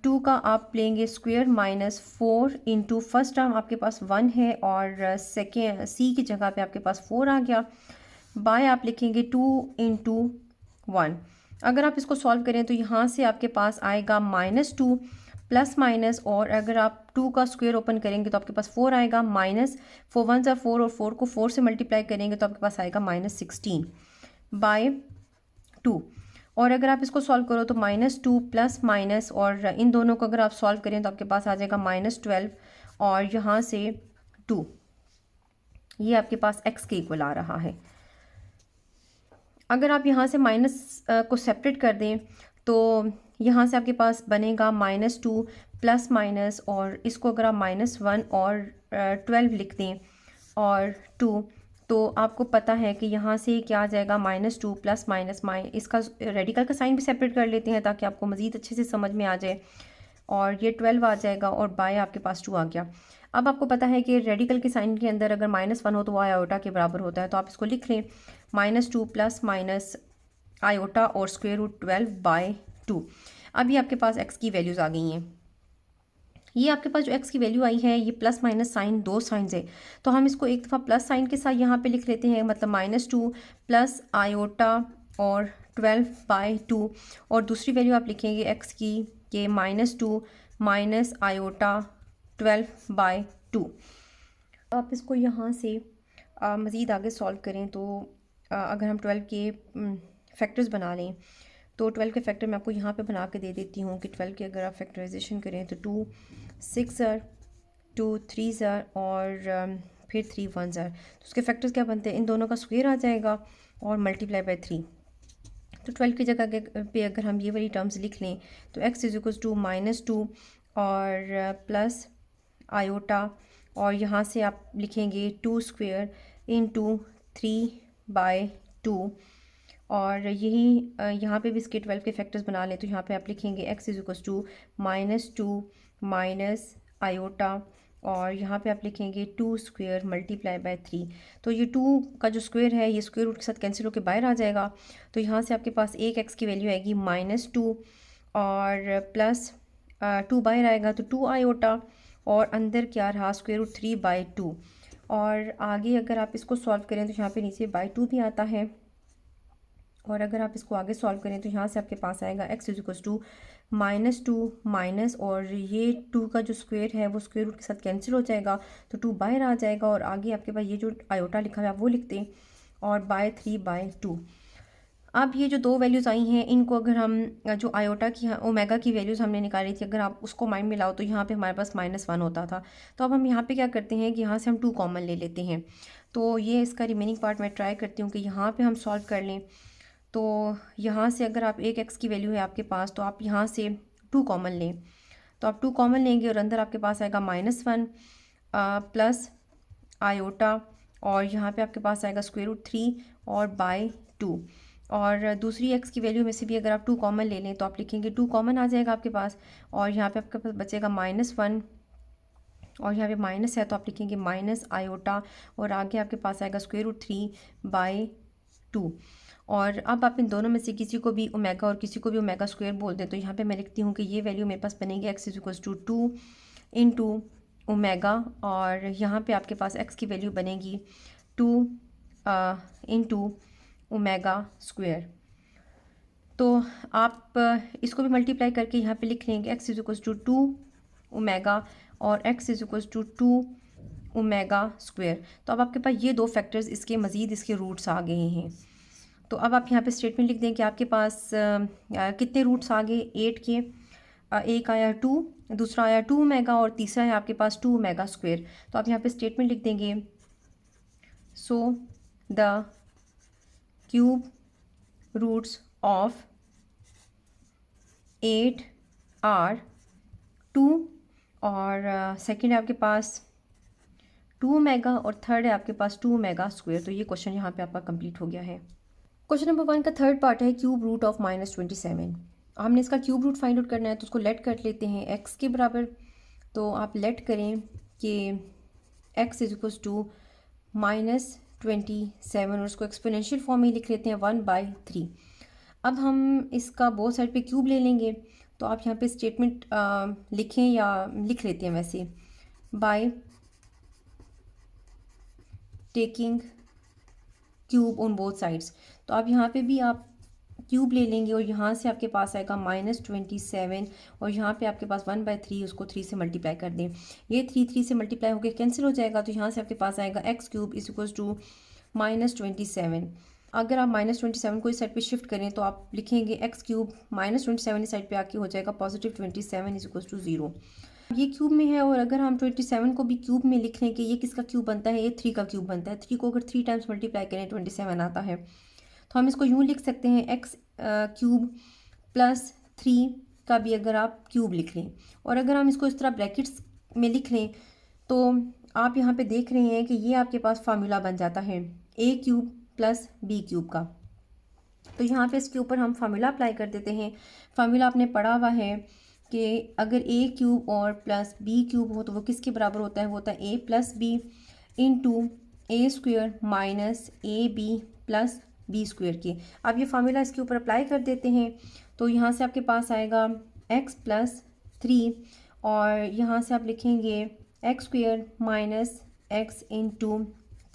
2 का आप लेंगे square minus 4 into first term आपके पास 1 है और सेकेंड c की जगह पे आपके पास 4 आ गया, बाय आप लिखेंगे 2 इंटू 1। अगर आप इसको सॉल्व करें तो यहाँ से आपके पास आएगा -2 प्लस माइनस और अगर आप 2 का स्क्वायर ओपन करेंगे तो आपके पास 4 आएगा, माइनस 4 1 ज़ा 4 और 4 को 4 से मल्टीप्लाई करेंगे तो आपके पास आएगा -16 बाय 2। और अगर आप इसको सॉल्व करो तो -2 प्लस माइनस और इन दोनों को अगर आप सॉल्व करें तो आपके पास आ जाएगा -12 और यहाँ से 2, ये आपके पास x के इक्वल आ रहा है। अगर आप यहाँ से माइनस को सेपरेट कर दें तो यहाँ से आपके पास बनेगा -2 प्लस माइनस और इसको अगर आप -1 और 12 लिख दें और 2, तो आपको पता है कि यहाँ से क्या आ जाएगा, -2 प्लस माइनस इसका रेडिकल का साइन भी सेपरेट कर लेते हैं ताकि आपको मज़ीद अच्छे से समझ में आ जाए। और ये 12 आ जाएगा और बाय आपके पास 2 आ गया। अब आपको पता है कि रेडिकल के साइन के अंदर अगर -1 हो तो वो आयोटा के बराबर होता है, तो आप इसको लिख लें -2 प्लस माइनस आयोटा और स्क्वायर रूट 12 बाय 2। अभी आपके पास x की वैल्यूज़ आ गई हैं। ये आपके पास जो x की वैल्यू आई है ये प्लस माइनस साइन दो साइंस है, तो हम इसको एक दफ़ा प्लस साइन के साथ यहाँ पे लिख लेते हैं, मतलब -2 प्लस आयोटा और 12 बाय 2 और दूसरी वैल्यू आप लिखेंगे x की ये -2 माइनस आयोटा 12 बाय 2। आप इसको यहाँ से मज़ीद आगे सॉल्व करें तो अगर हम 12 के फैक्टर्स बना लें तो 12 के फैक्टर मैं आपको यहाँ पे बना के दे देती हूँ कि 12 के अगर आप फैक्टराइजेशन करें तो 2 6 ज़र, 2 3 ज़र और फिर 3 1 ज़र, तो उसके फैक्टर्स क्या बनते हैं, इन दोनों का स्क्वायर आ जाएगा और मल्टीप्लाई बाय 3। तो 12 की जगह पे अगर हम ये वाली टर्म्स लिख लें तो x इज इक्वल्स टू -2 और प्लस आयोटा और यहाँ से आप लिखेंगे 2 स्क्वायर इंटू 3 बाय 2 और यही यहाँ पे भी इसके 12 के फैक्टर्स बना लें तो यहाँ पे आप लिखेंगे x is equals to -2 minus iota और यहाँ पे आप लिखेंगे 2 स्क्वायर मल्टीप्लाई बाय 3। तो ये 2 का जो स्क्वायर है ये स्क्वायर रूट के साथ कैंसिल होकर बाहर आ जाएगा, तो यहाँ से आपके पास एक x की वैल्यू आएगी -2 और प्लस 2 बाहर आएगा तो 2 आयोटा और अंदर क्या रहा स्क्वायर रूट 3 बाय 2। और आगे अगर आप इसको सॉल्व करें तो यहाँ पे नीचे बाय 2 भी आता है और अगर आप इसको आगे सॉल्व करें तो यहाँ से आपके पास आएगा x is equals to -2 minus और ये 2 का जो स्क्वायर है वो स्क्वायर रूट के साथ कैंसिल हो जाएगा तो 2 बाहर आ जाएगा और आगे आपके पास ये जो आयोटा लिखा हुआ है वो लिखते हैं और बाय 3 बाय 2। अब ये जो दो वैल्यूज़ आई हैं इनको अगर हम जो आयोटा की ओमेगा की वैल्यूज़ हमने निकाली थी अगर आप उसको माइंड में लाओ तो यहाँ पे हमारे पास -1 होता था, तो अब हम यहाँ पे क्या करते हैं कि यहाँ से हम 2 कॉमन ले लेते हैं। तो ये इसका रिमेनिंग पार्ट मैं ट्राई करती हूँ कि यहाँ पे हम सॉल्व कर लें। तो यहाँ से अगर आप एक x की वैल्यू है आपके पास तो आप यहाँ से 2 कॉमन लें, तो आप 2 कॉमन लेंगे और अंदर आपके पास आएगा -1 प्लस आयोटा और यहाँ पे आपके पास आएगा स्क्वायर रूट 3 और बाय 2 और दूसरी एक्स की वैल्यू में से भी अगर आप 2 कॉमन ले लें तो आप लिखेंगे 2 कॉमन आ जाएगा आपके पास, और यहाँ पे आपके पास बचेगा -1, और यहाँ पे माइनस है तो आप लिखेंगे माइनस आयोटा, और आगे आपके पास आएगा √3/2। और अब आप इन दोनों में से किसी को भी ओमेगा और किसी को भी ओमेगा स्क्वायर बोल दें, तो यहाँ पे मैं लिखती हूँ कि ये वैल्यू मेरे पास बनेगी x = 2 इंटू ओमेगा, और यहाँ पे आपके पास x की वैल्यू बनेगी 2 इंटू ओमेगा स्क्वायर। तो आप इसको भी मल्टीप्लाई करके यहाँ पे लिख लेंगे x = 2 ओमेगा और x = 2 ओमेगा स्क्वायर। तो अब आपके पास ये दो फैक्टर्स इसके मज़ीद इसके रूट्स आ गए हैं। तो अब आप यहाँ पे स्टेटमेंट लिख दें कि आपके पास कितने रूट्स आ गए 8 के। एक आया 2, दूसरा आया 2 ओमेगा, और तीसरा है आपके पास 2 ओमेगा स्क्वायर। तो आप यहाँ पे स्टेटमेंट लिख देंगे, so the cube roots of 8 are 2, और सेकंड है आपके पास 2 ओमेगा, और थर्ड है आपके पास 2 ओमेगा स्क्वायर। तो ये क्वेश्चन यहाँ पे आपका कंप्लीट हो गया है। क्वेश्चन नंबर 1 का थर्ड पार्ट है क्यूब रूट ऑफ -27। हमने इसका क्यूब रूट फाइंड आउट करना है, तो उसको लेट कर लेते हैं x के बराबर। तो आप लेट करें कि x = -27, और उसको एक्सपोनेंशियल फॉर्म में लिख लेते हैं 1/3। अब हम इसका बोथ साइड पे क्यूब ले लेंगे, तो आप यहाँ पे स्टेटमेंट लिखें या लिख लेते हैं वैसे, by taking cube on both sides. तो आप यहाँ पे भी आप क्यूब ले लेंगे, और यहाँ से आपके पास आएगा -27, और यहाँ पे आपके पास 1/3, उसको 3 से मल्टीप्लाई कर दें। ये 3 से मल्टीप्लाई होकर कैंसिल हो जाएगा, तो यहाँ से आपके पास आएगा x³ = -27। अगर आप -27 को इस साइड पे शिफ्ट करें तो आप लिखेंगे x³ -27 इस साइड पे आके हो जाएगा +27 = 0। ये क्यूब में है, और अगर हम 27 को भी क्यूब में लिख लें कि ये किसका क्यूब बनता है, ये 3 का क्यूब बनता है। 3 को अगर 3 टाइम्स मल्टीप्लाई करें 27 आता है। तो हम इसको यूँ लिख सकते हैं x³ + 3 का भी अगर आप क्यूब लिख लें, और अगर हम इसको इस तरह ब्रैकेट्स में लिख लें तो आप यहाँ पे देख रहे हैं कि ये आपके पास फार्मूला बन जाता है a³ + b³ का। तो यहाँ पे इसके ऊपर हम फार्मूला अप्लाई कर देते हैं। फार्मूला आपने पढ़ा हुआ है कि अगर a³ और प्लस b³ हो तो वो किसके बराबर होता है, वो होता है a + b into a² minus ab + b² के। अब ये फार्मूला इसके ऊपर अप्लाई कर देते हैं, तो यहाँ से आपके पास आएगा x + 3, और यहाँ से आप लिखेंगे x² माइनस x इंटू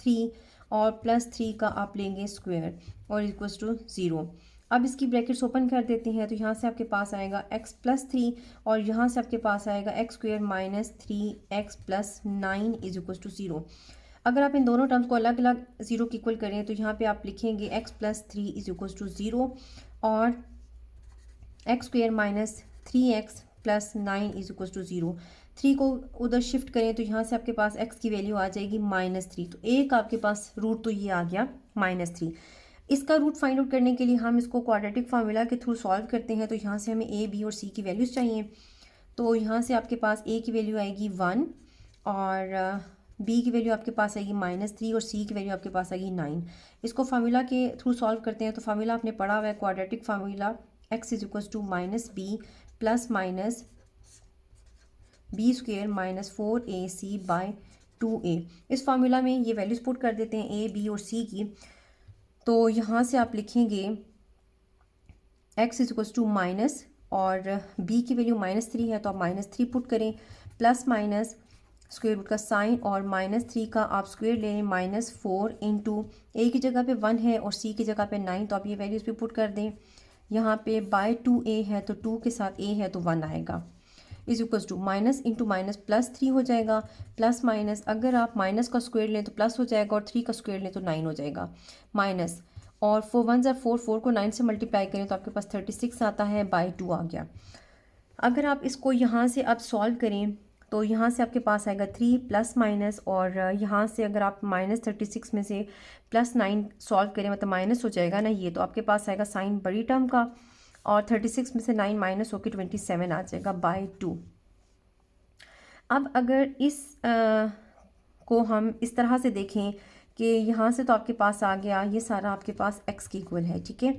3, और +3 का आप लेंगे स्क्वायर, और = 0। अब इसकी ब्रैकेट्स ओपन कर देते हैं, तो यहाँ से आपके पास आएगा x + 3, और यहाँ से आपके पास आएगा x² माइनस 3x + 9 = 0। अगर आप इन दोनों टर्म्स को अलग अलग 0 के इक्वल करें तो यहाँ पे आप लिखेंगे x + 3 = 0, और x² माइनस 3x + 9 = 0। 3 को उधर शिफ्ट करें तो यहाँ से आपके पास x की वैल्यू आ जाएगी -3। तो एक आपके पास रूट तो ये आ गया -3। इसका रूट फाइंड आउट करने के लिए हम इसको क्वाड्रेटिक फार्मूला के थ्रू सॉल्व करते हैं। तो यहाँ से हमें a, b और c की वैल्यूज़ चाहिए। तो यहाँ से आपके पास a की वैल्यू आएगी 1, और b की वैल्यू आपके पास आएगी -3, और c की वैल्यू आपके पास आएगी 9। इसको फार्मूला के थ्रू सॉल्व करते हैं। तो फार्मूला आपने पढ़ा हुआ है quadratic formula x = -b + b² - 4ac/2a। इस फार्मूला में ये वैल्यूज पुट कर देते हैं a, b और c की। तो यहाँ से आप लिखेंगे x = और b की वैल्यू -3 है, तो आप -3 पुट करें, प्लस माइनस स्क्वायर रूट का साइन, और -3 का आप स्क्वायर लें -4 इंटू a की जगह पे 1 है और c की जगह पे 9, तो आप ये वैल्यूज़ भी पुट कर दें। यहाँ पे /2a है तो 2 के साथ a है तो 1 आएगा, = माइनस इंटू माइनस +3 हो जाएगा, प्लस माइनस अगर आप माइनस का स्क्वायर लें तो प्लस हो जाएगा, और 3 का स्क्वायर लें तो 9 हो जाएगा, माइनस, और 4 1 ज़ा 4, 4 को 9 से मल्टीप्लाई करें तो आपके पास 36 आता है, /2 आ गया। अगर आप इसको यहाँ से अब सॉल्व करें तो यहाँ से आपके पास आएगा 3 प्लस माइनस, और यहाँ से अगर आप -36 में से +9 सॉल्व करें मतलब माइनस हो जाएगा ना ये, तो आपके पास आएगा साइन बड़ी टर्म का, और 36 में से 9 माइनस होकर 27 आ जाएगा /2। अब अगर इस को हम इस तरह से देखें कि यहाँ से तो आपके पास आ गया ये सारा आपके पास x के इक्वल है, ठीक है,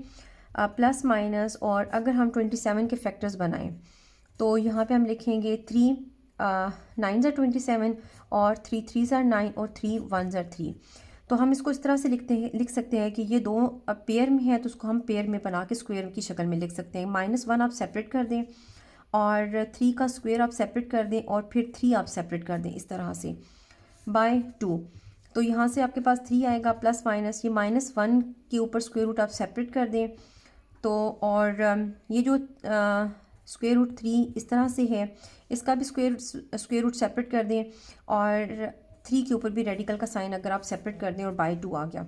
प्लस माइनस। और अगर हम 27 के फैक्टर्स बनाएं तो यहाँ पे हम लिखेंगे 3 9 ज़र 27 और 3 3 ज़र 9 और 3 1 ज़र 3। तो हम इसको इस तरह से लिख सकते हैं कि ये दो पेयर में है तो उसको हम पेयर में बना के स्क्वायर की शक्ल में लिख सकते हैं। -1 आप सेपरेट कर दें और 3 का स्क्वायर आप सेपरेट कर दें और फिर 3 आप सेपरेट कर दें इस तरह से बाय 2। तो यहाँ से आपके पास 3 आएगा प्लस माइनस, ये -1 के ऊपर स्क्वायर रूट आप सेपरेट कर दें तो, और ये जो स्क्वायर रूट 3 इस तरह से है इसका भी स्क्वायर रूट सेपरेट कर दें और 3 के ऊपर भी रेडिकल का साइन अगर आप सेपरेट कर दें और बाय 2 आ गया।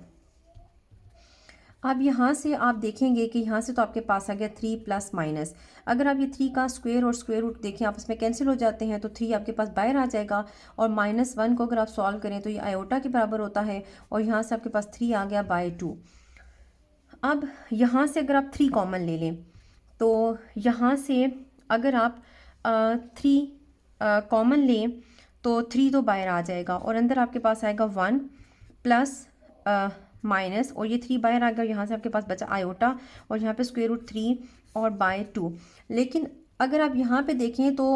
अब यहाँ से आप देखेंगे कि यहाँ से तो आपके पास आ गया 3 प्लस माइनस। अगर आप ये 3 का स्क्वायर और स्क्वायर रूट देखें आपस में कैंसिल हो जाते हैं तो 3 आपके पास बाहर आ जाएगा और -1 को अगर आप सॉल्व करें तो ये आयोटा के बराबर होता है और यहाँ से आपके पास 3 आ गया बाय 2। अब यहाँ से अगर आप 3 कॉमन ले लें तो यहाँ से अगर आप 3 कॉमन लें तो 3 तो बाहर आ जाएगा और अंदर आपके पास आएगा 1 प्लस माइनस, और ये 3 बाहर आ गया, यहाँ से आपके पास बचा आयोटा और यहाँ पे स्क्वायर रूट 3 और बाय 2। लेकिन अगर आप यहाँ पे देखें तो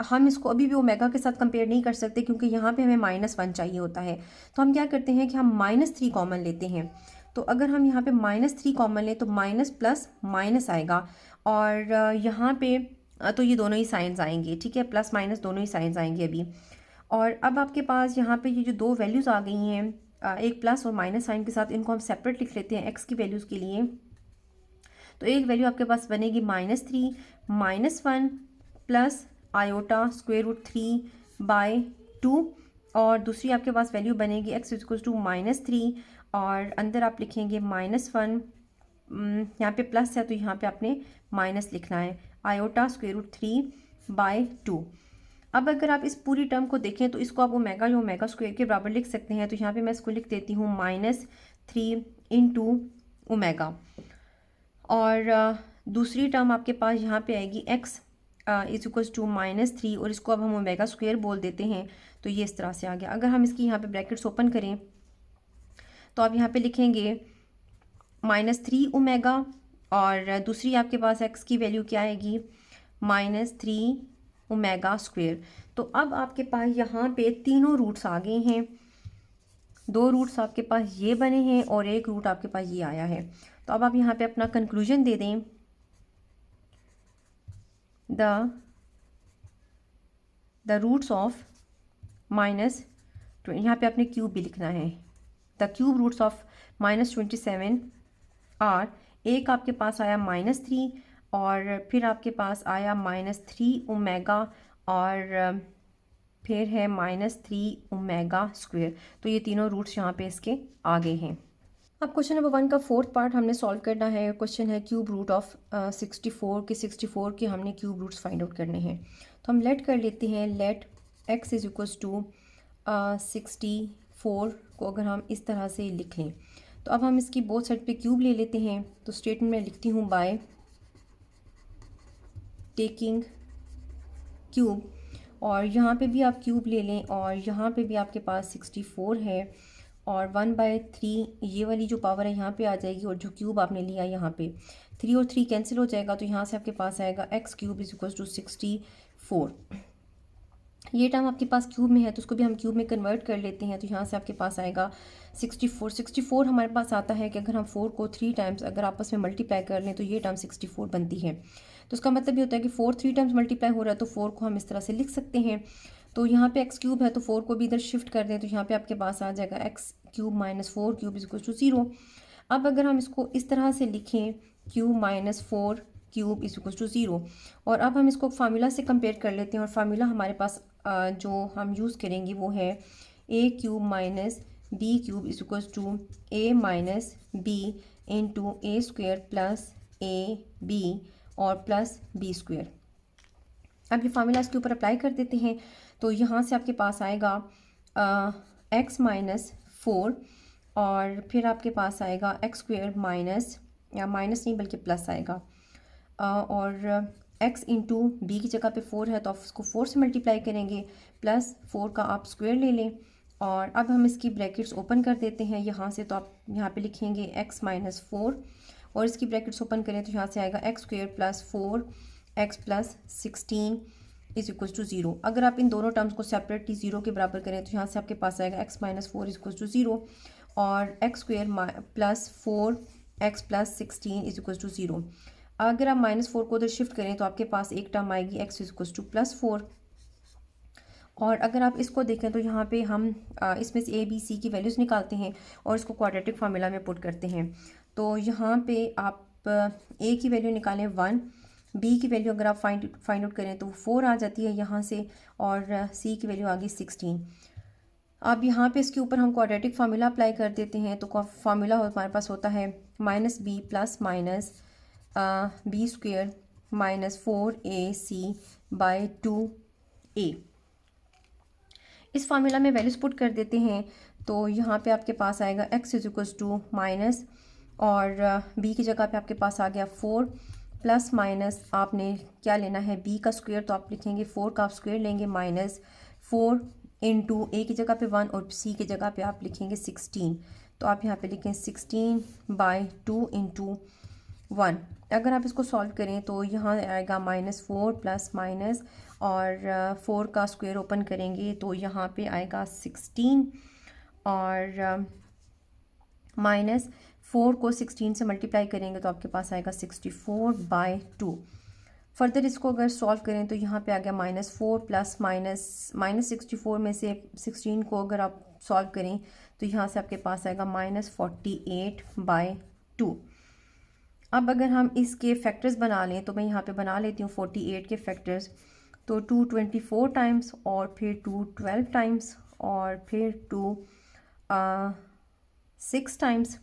हम इसको अभी भी ओमेगा के साथ कंपेयर नहीं कर सकते क्योंकि यहाँ पे हमें -1 चाहिए होता है। तो हम क्या करते हैं कि हम -3 कॉमन लेते हैं। तो अगर हम यहाँ पे -3 कॉमन लें तो माइनस प्लस माइनस आएगा और यहाँ पे तो ये दोनों ही साइंस आएंगे, ठीक है, प्लस माइनस दोनों ही साइंस आएंगे अभी। और अब आपके पास यहाँ पे ये जो दो वैल्यूज़ आ गई हैं एक प्लस और माइनस साइन के साथ, इनको हम सेपरेट लिख लेते हैं एक्स की वैल्यूज़ के लिए। तो एक वैल्यू आपके पास बनेगी -3 -1 plus iota square root 3 by 2 और दूसरी आपके पास वैल्यू बनेगी x इक्वल टू -3 और अंदर आप लिखेंगे -1, यहाँ पे प्लस है तो यहाँ पे आपने माइनस लिखना है, आयोटा स्क्वायर रूट 3 बाय 2। अब अगर आप इस पूरी टर्म को देखें तो इसको आप ओमेगा या ओमेगा स्क्वायर के बराबर लिख सकते हैं। तो यहाँ पे मैं इसको लिख देती हूँ -3 इंटू ओमेगा और दूसरी टर्म आपके पास यहाँ पे आएगी x इज इक्वल्स टू -3 और इसको अब हम ओमेगा स्क्वायर बोल देते हैं। तो ये इस तरह से आ गया। अगर हम इसकी यहाँ पे ब्रैकेट्स ओपन करें तो आप यहाँ पे लिखेंगे -3 ओमेगा और दूसरी आपके पास x की वैल्यू क्या आएगी -3 ओमेगा स्क्वायर। तो अब आपके पास यहाँ पे तीनों रूट्स आ गए हैं, दो रूट्स आपके पास ये बने हैं और एक रूट आपके पास ये आया है। तो अब आप यहाँ पे अपना कंक्लूजन दे दें, द रूट्स ऑफ माइनस, यहाँ पे आपने क्यूब भी लिखना है, the cube roots of -27 are, एक आपके पास आया -3 और फिर आपके पास आया -3 ओमेगा और फिर है -3 ओमेगा स्क्वायर। तो ये तीनों रूट्स यहाँ पे इसके आ गए हैं। अब क्वेश्चन नंबर 1 का फोर्थ पार्ट हमने सॉल्व करना है। क्वेश्चन है क्यूब रूट ऑफ 64 के हमने क्यूब रूट्स फाइंड आउट करने हैं। तो हम लेट कर लेते हैं, let x is equals to 64 को अगर हम इस तरह से लिख लें तो अब हम इसकी बोथ साइड पे क्यूब ले लेते हैं। तो स्टेटमेंट में लिखती हूँ बाय टेकिंग क्यूब, और यहाँ पे भी आप क्यूब ले लें और यहाँ पे भी आपके पास 64 है और 1/3 ये वाली जो पावर है यहाँ पे आ जाएगी और जो क्यूब आपने लिया यहाँ पे 3 और 3 कैंसिल हो जाएगा। तो यहाँ से आपके पास आएगा x³ इज इक्वल टू 64। ये टर्म आपके पास क्यूब में है तो उसको भी हम क्यूब में कन्वर्ट कर लेते हैं। तो यहाँ से आपके पास आएगा 64 हमारे पास आता है कि अगर हम 4 को 3 टाइम्स अगर आपस में मल्टीप्लाई कर लें तो ये टर्म 64 बनती है। तो उसका मतलब ये होता है कि 4 3 टाइम्स मल्टीप्लाई हो रहा है तो 4 को हम इस तरह से लिख सकते हैं। तो यहाँ पे x³ है तो 4 को भी इधर शिफ्ट कर दें तो यहाँ पे आपके पास आ जाएगा x³ - 4³ इज इक्वल टू 0। अब अगर हम इसको इस तरह से लिखें क्यूब - 4³ इज इक्वल टू 0 और अब हम इसको फार्मूला से कंपेयर कर लेते हैं और फार्मूला हमारे पास जो हम यूज़ करेंगे वो है a³ - b³ is equal to a - b into a² plus ab और प्लस b²। अब ये फार्मूला इसके ऊपर अप्लाई कर देते हैं तो यहाँ से आपके पास आएगा x - 4 और फिर आपके पास आएगा x² माइनस, या माइनस नहीं बल्कि प्लस आएगा और x इंटू बी की जगह पे 4 है तो आप उसको 4 से मल्टीप्लाई करेंगे, प्लस 4 का आप स्क्वायर ले लें और अब हम इसकी ब्रैकेट्स ओपन कर देते हैं यहाँ से। तो आप यहाँ पे लिखेंगे x माइनस 4 और इसकी ब्रैकेट्स ओपन करें तो यहाँ से आएगा x square plus 4x plus 16 is equal to 0। अगर आप इन दोनों टर्म्स को सेपरेटली 0 के बराबर करें तो यहाँ से आपके पास आएगा x minus 4 is equal to 0 और x square plus 4x plus 16 is equal to 0। अगर आप -4 को उधर शिफ्ट करें तो आपके पास एक टर्म आएगी x इज इक्वल टू +4। और अगर आप इसको देखें तो यहाँ पे हम इसमें से a b c की वैल्यूज़ निकालते हैं और इसको क्वाड्रेटिक फार्मूला में पुट करते हैं। तो यहाँ पे आप a की वैल्यू निकालें 1, b की वैल्यू अगर आप फाइंड आउट करें तो 4 आ जाती है यहाँ से, और c की वैल्यू आ गई 16। अब यहाँ पे इसके ऊपर हम क्वाड्रेटिक फार्मूला अप्लाई कर देते हैं। तो फार्मूला हमारे पास होता है -b plus minus b square minus 4ac by 2a। इस फार्मूला में वैल्यूज पुट कर देते हैं तो यहाँ पे आपके पास आएगा x is equals to minus, और b की जगह पे आपके पास आ गया 4 प्लस माइनस आपने क्या लेना है b का स्क्वायर, तो आप लिखेंगे 4 का आप स्क्वायर लेंगे माइनस 4 इंटू a की जगह पे 1 और c की जगह पे आप लिखेंगे 16। तो आप यहाँ पे लिखें 16 बाई 2 इंटू 1। अगर आप इसको सॉल्व करें तो यहाँ आएगा -4 प्लस माइनस और 4 का स्क्वायर ओपन करेंगे तो यहाँ पे आएगा 16 और माइनस 4 को 16 से मल्टीप्लाई करेंगे तो आपके पास आएगा 64 बाई 2। फर्दर इसको अगर सॉल्व करें तो यहाँ पे आ गया -4 प्लस माइनस 64 में से 16 को अगर आप सॉल्व करें तो यहाँ से आपके पास आएगा -48 बाई 2। अब अगर हम इसके फैक्टर्स बना लें तो मैं यहाँ पे बना लेती हूँ 48 के फैक्टर्स। तो 2 24 टाइम्स और फिर 2 12 टाइम्स और फिर 2 6 टाइम्स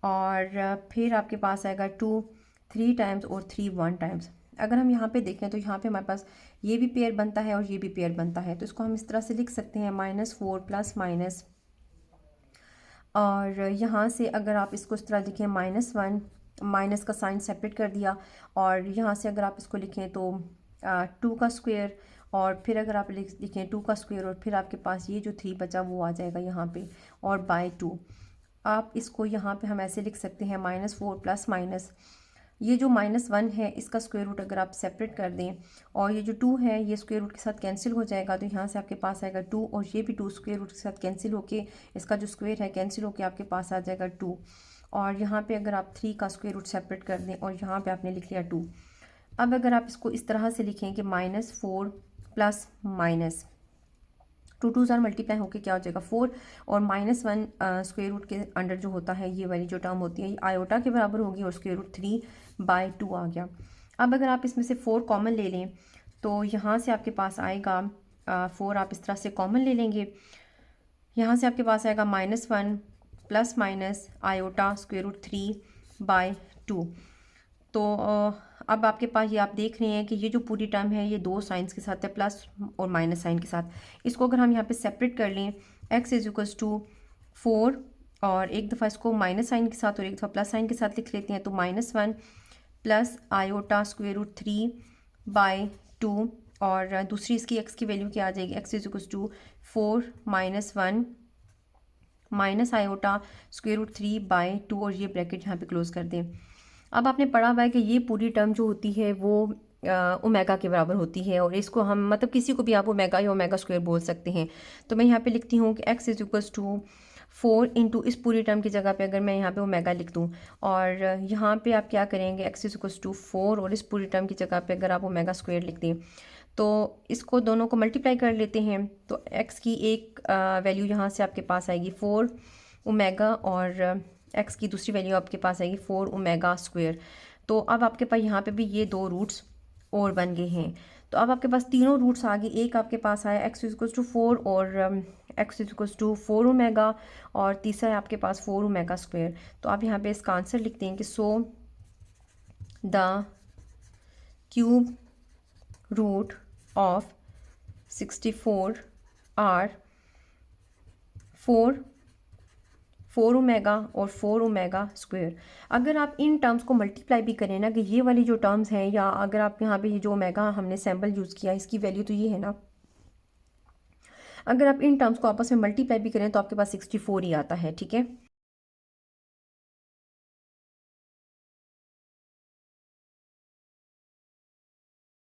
और फिर आपके पास आएगा 2 3 टाइम्स और 3 1 टाइम्स। अगर हम यहाँ पे देखें तो यहाँ पे हमारे पास ये भी पेयर बनता है और ये भी पेयर बनता है। तो इसको हम इस तरह से लिख सकते हैं -4 प्लस माइनस, और यहाँ से अगर आप इसको इस तरह लिखें -1, माइनस का साइन सेपरेट कर दिया, और यहाँ से अगर आप इसको लिखें तो 2 का स्क्वायर, और फिर अगर आप लिखें 2 का स्क्वायर और फिर आपके पास ये जो 3 बचा वो आ जाएगा यहाँ पे, और बाय 2। आप इसको यहाँ पे हम ऐसे लिख सकते हैं -4 प्लस माइनस, ये जो -1 है इसका स्क्वायर रूट अगर आप सेपरेट कर दें और ये जो 2 है ये स्क्वायर रूट के साथ कैंसिल हो जाएगा, तो यहाँ से आपके पास आएगा 2 और ये भी 2 स्क्वायर रूट के साथ कैंसिल होके इसका जो स्क्वायर है कैंसिल होके आपके पास आ जाएगा 2। और यहाँ पे अगर आप 3 का स्क्वायर रूट सेपरेट कर दें और यहाँ पे आपने लिख लिया 2। अब अगर आप इसको इस तरह से लिखें कि -4 प्लस माइनस 2 2 ज़ार मल्टीप्लाई होकर क्या हो जाएगा 4, और -1 स्क्वायर रूट के अंडर जो होता है ये वाली जो टर्म होती है ये आयोटा के बराबर होगी और स्क्वायर रूट 3 बाई 2 आ गया। अब अगर आप इसमें से 4 कॉमन ले लें तो यहाँ से आपके पास आएगा 4 आप इस तरह से कॉमन ले लेंगे, यहाँ से आपके पास आएगा -1 plus minus iota square root 3 by 2। तो अब आपके पास ये आप देख रहे हैं कि ये जो पूरी टर्म है ये 2 साइंस के साथ है, प्लस और माइनस साइन के साथ। इसको अगर हम यहाँ पे सेपरेट कर लें x इज इक्वल्स टू 4 और एक दफ़ा इसको माइनस साइन के साथ और एक दफ़ा प्लस साइन के साथ लिख लेते हैं, तो -1 plus iota square root 3 by 2, और दूसरी इसकी x की वैल्यू क्या आ जाएगी, x is equals to 4 -1 minus iota square root 3 by 2, और ये ब्रैकेट यहाँ पे क्लोज कर दें। अब आपने पढ़ा हुआ है कि ये पूरी टर्म जो होती है वो ओमेगा के बराबर होती है, और इसको हम मतलब किसी को भी आप ओमेगा या ओमेगा स्क्वायर बोल सकते हैं। तो मैं यहाँ पे लिखती हूँ कि x is equals to 4 into इस पूरी टर्म की जगह पे अगर मैं यहाँ पे ओमेगा लिख दूँ, और यहाँ पे आप क्या करेंगे x इज इक्वल्स टू 4 और इस पूरी टर्म की जगह पे अगर आप ओमेगा स्क्वायर लिख दें तो इसको दोनों को मल्टीप्लाई कर लेते हैं। तो x की एक वैल्यू यहाँ से आपके पास आएगी 4 ओमेगा और x की दूसरी वैल्यू आपके पास आएगी 4 ओमेगा स्क्वायर। तो अब आपके पास यहाँ पे भी ये 2 रूट्स और बन गए हैं। तो अब आपके पास तीनों रूट्स आ गए, एक आपके पास आया x इक्वल्स टू 4 और x इक्वल्स टू 4 ओमेगा, और तीसरा है आपके पास 4 ओमेगा स्क्वायर। तो आप यहाँ पे इसका आंसर लिखते हैं कि so the cube root of 64 are 4 omega और 4 ओमेगा स्क्वायर। अगर आप इन टर्म्स को मल्टीप्लाई भी करें ना, कि ये वाली जो टर्म्स हैं, या अगर आप यहाँ पे ये जो ओमेगा हमने सैम्पल यूज़ किया इसकी वैल्यू तो ये है ना, अगर आप इन टर्म्स को आपस में मल्टीप्लाई भी करें तो आपके पास 64 ही आता है, ठीक है।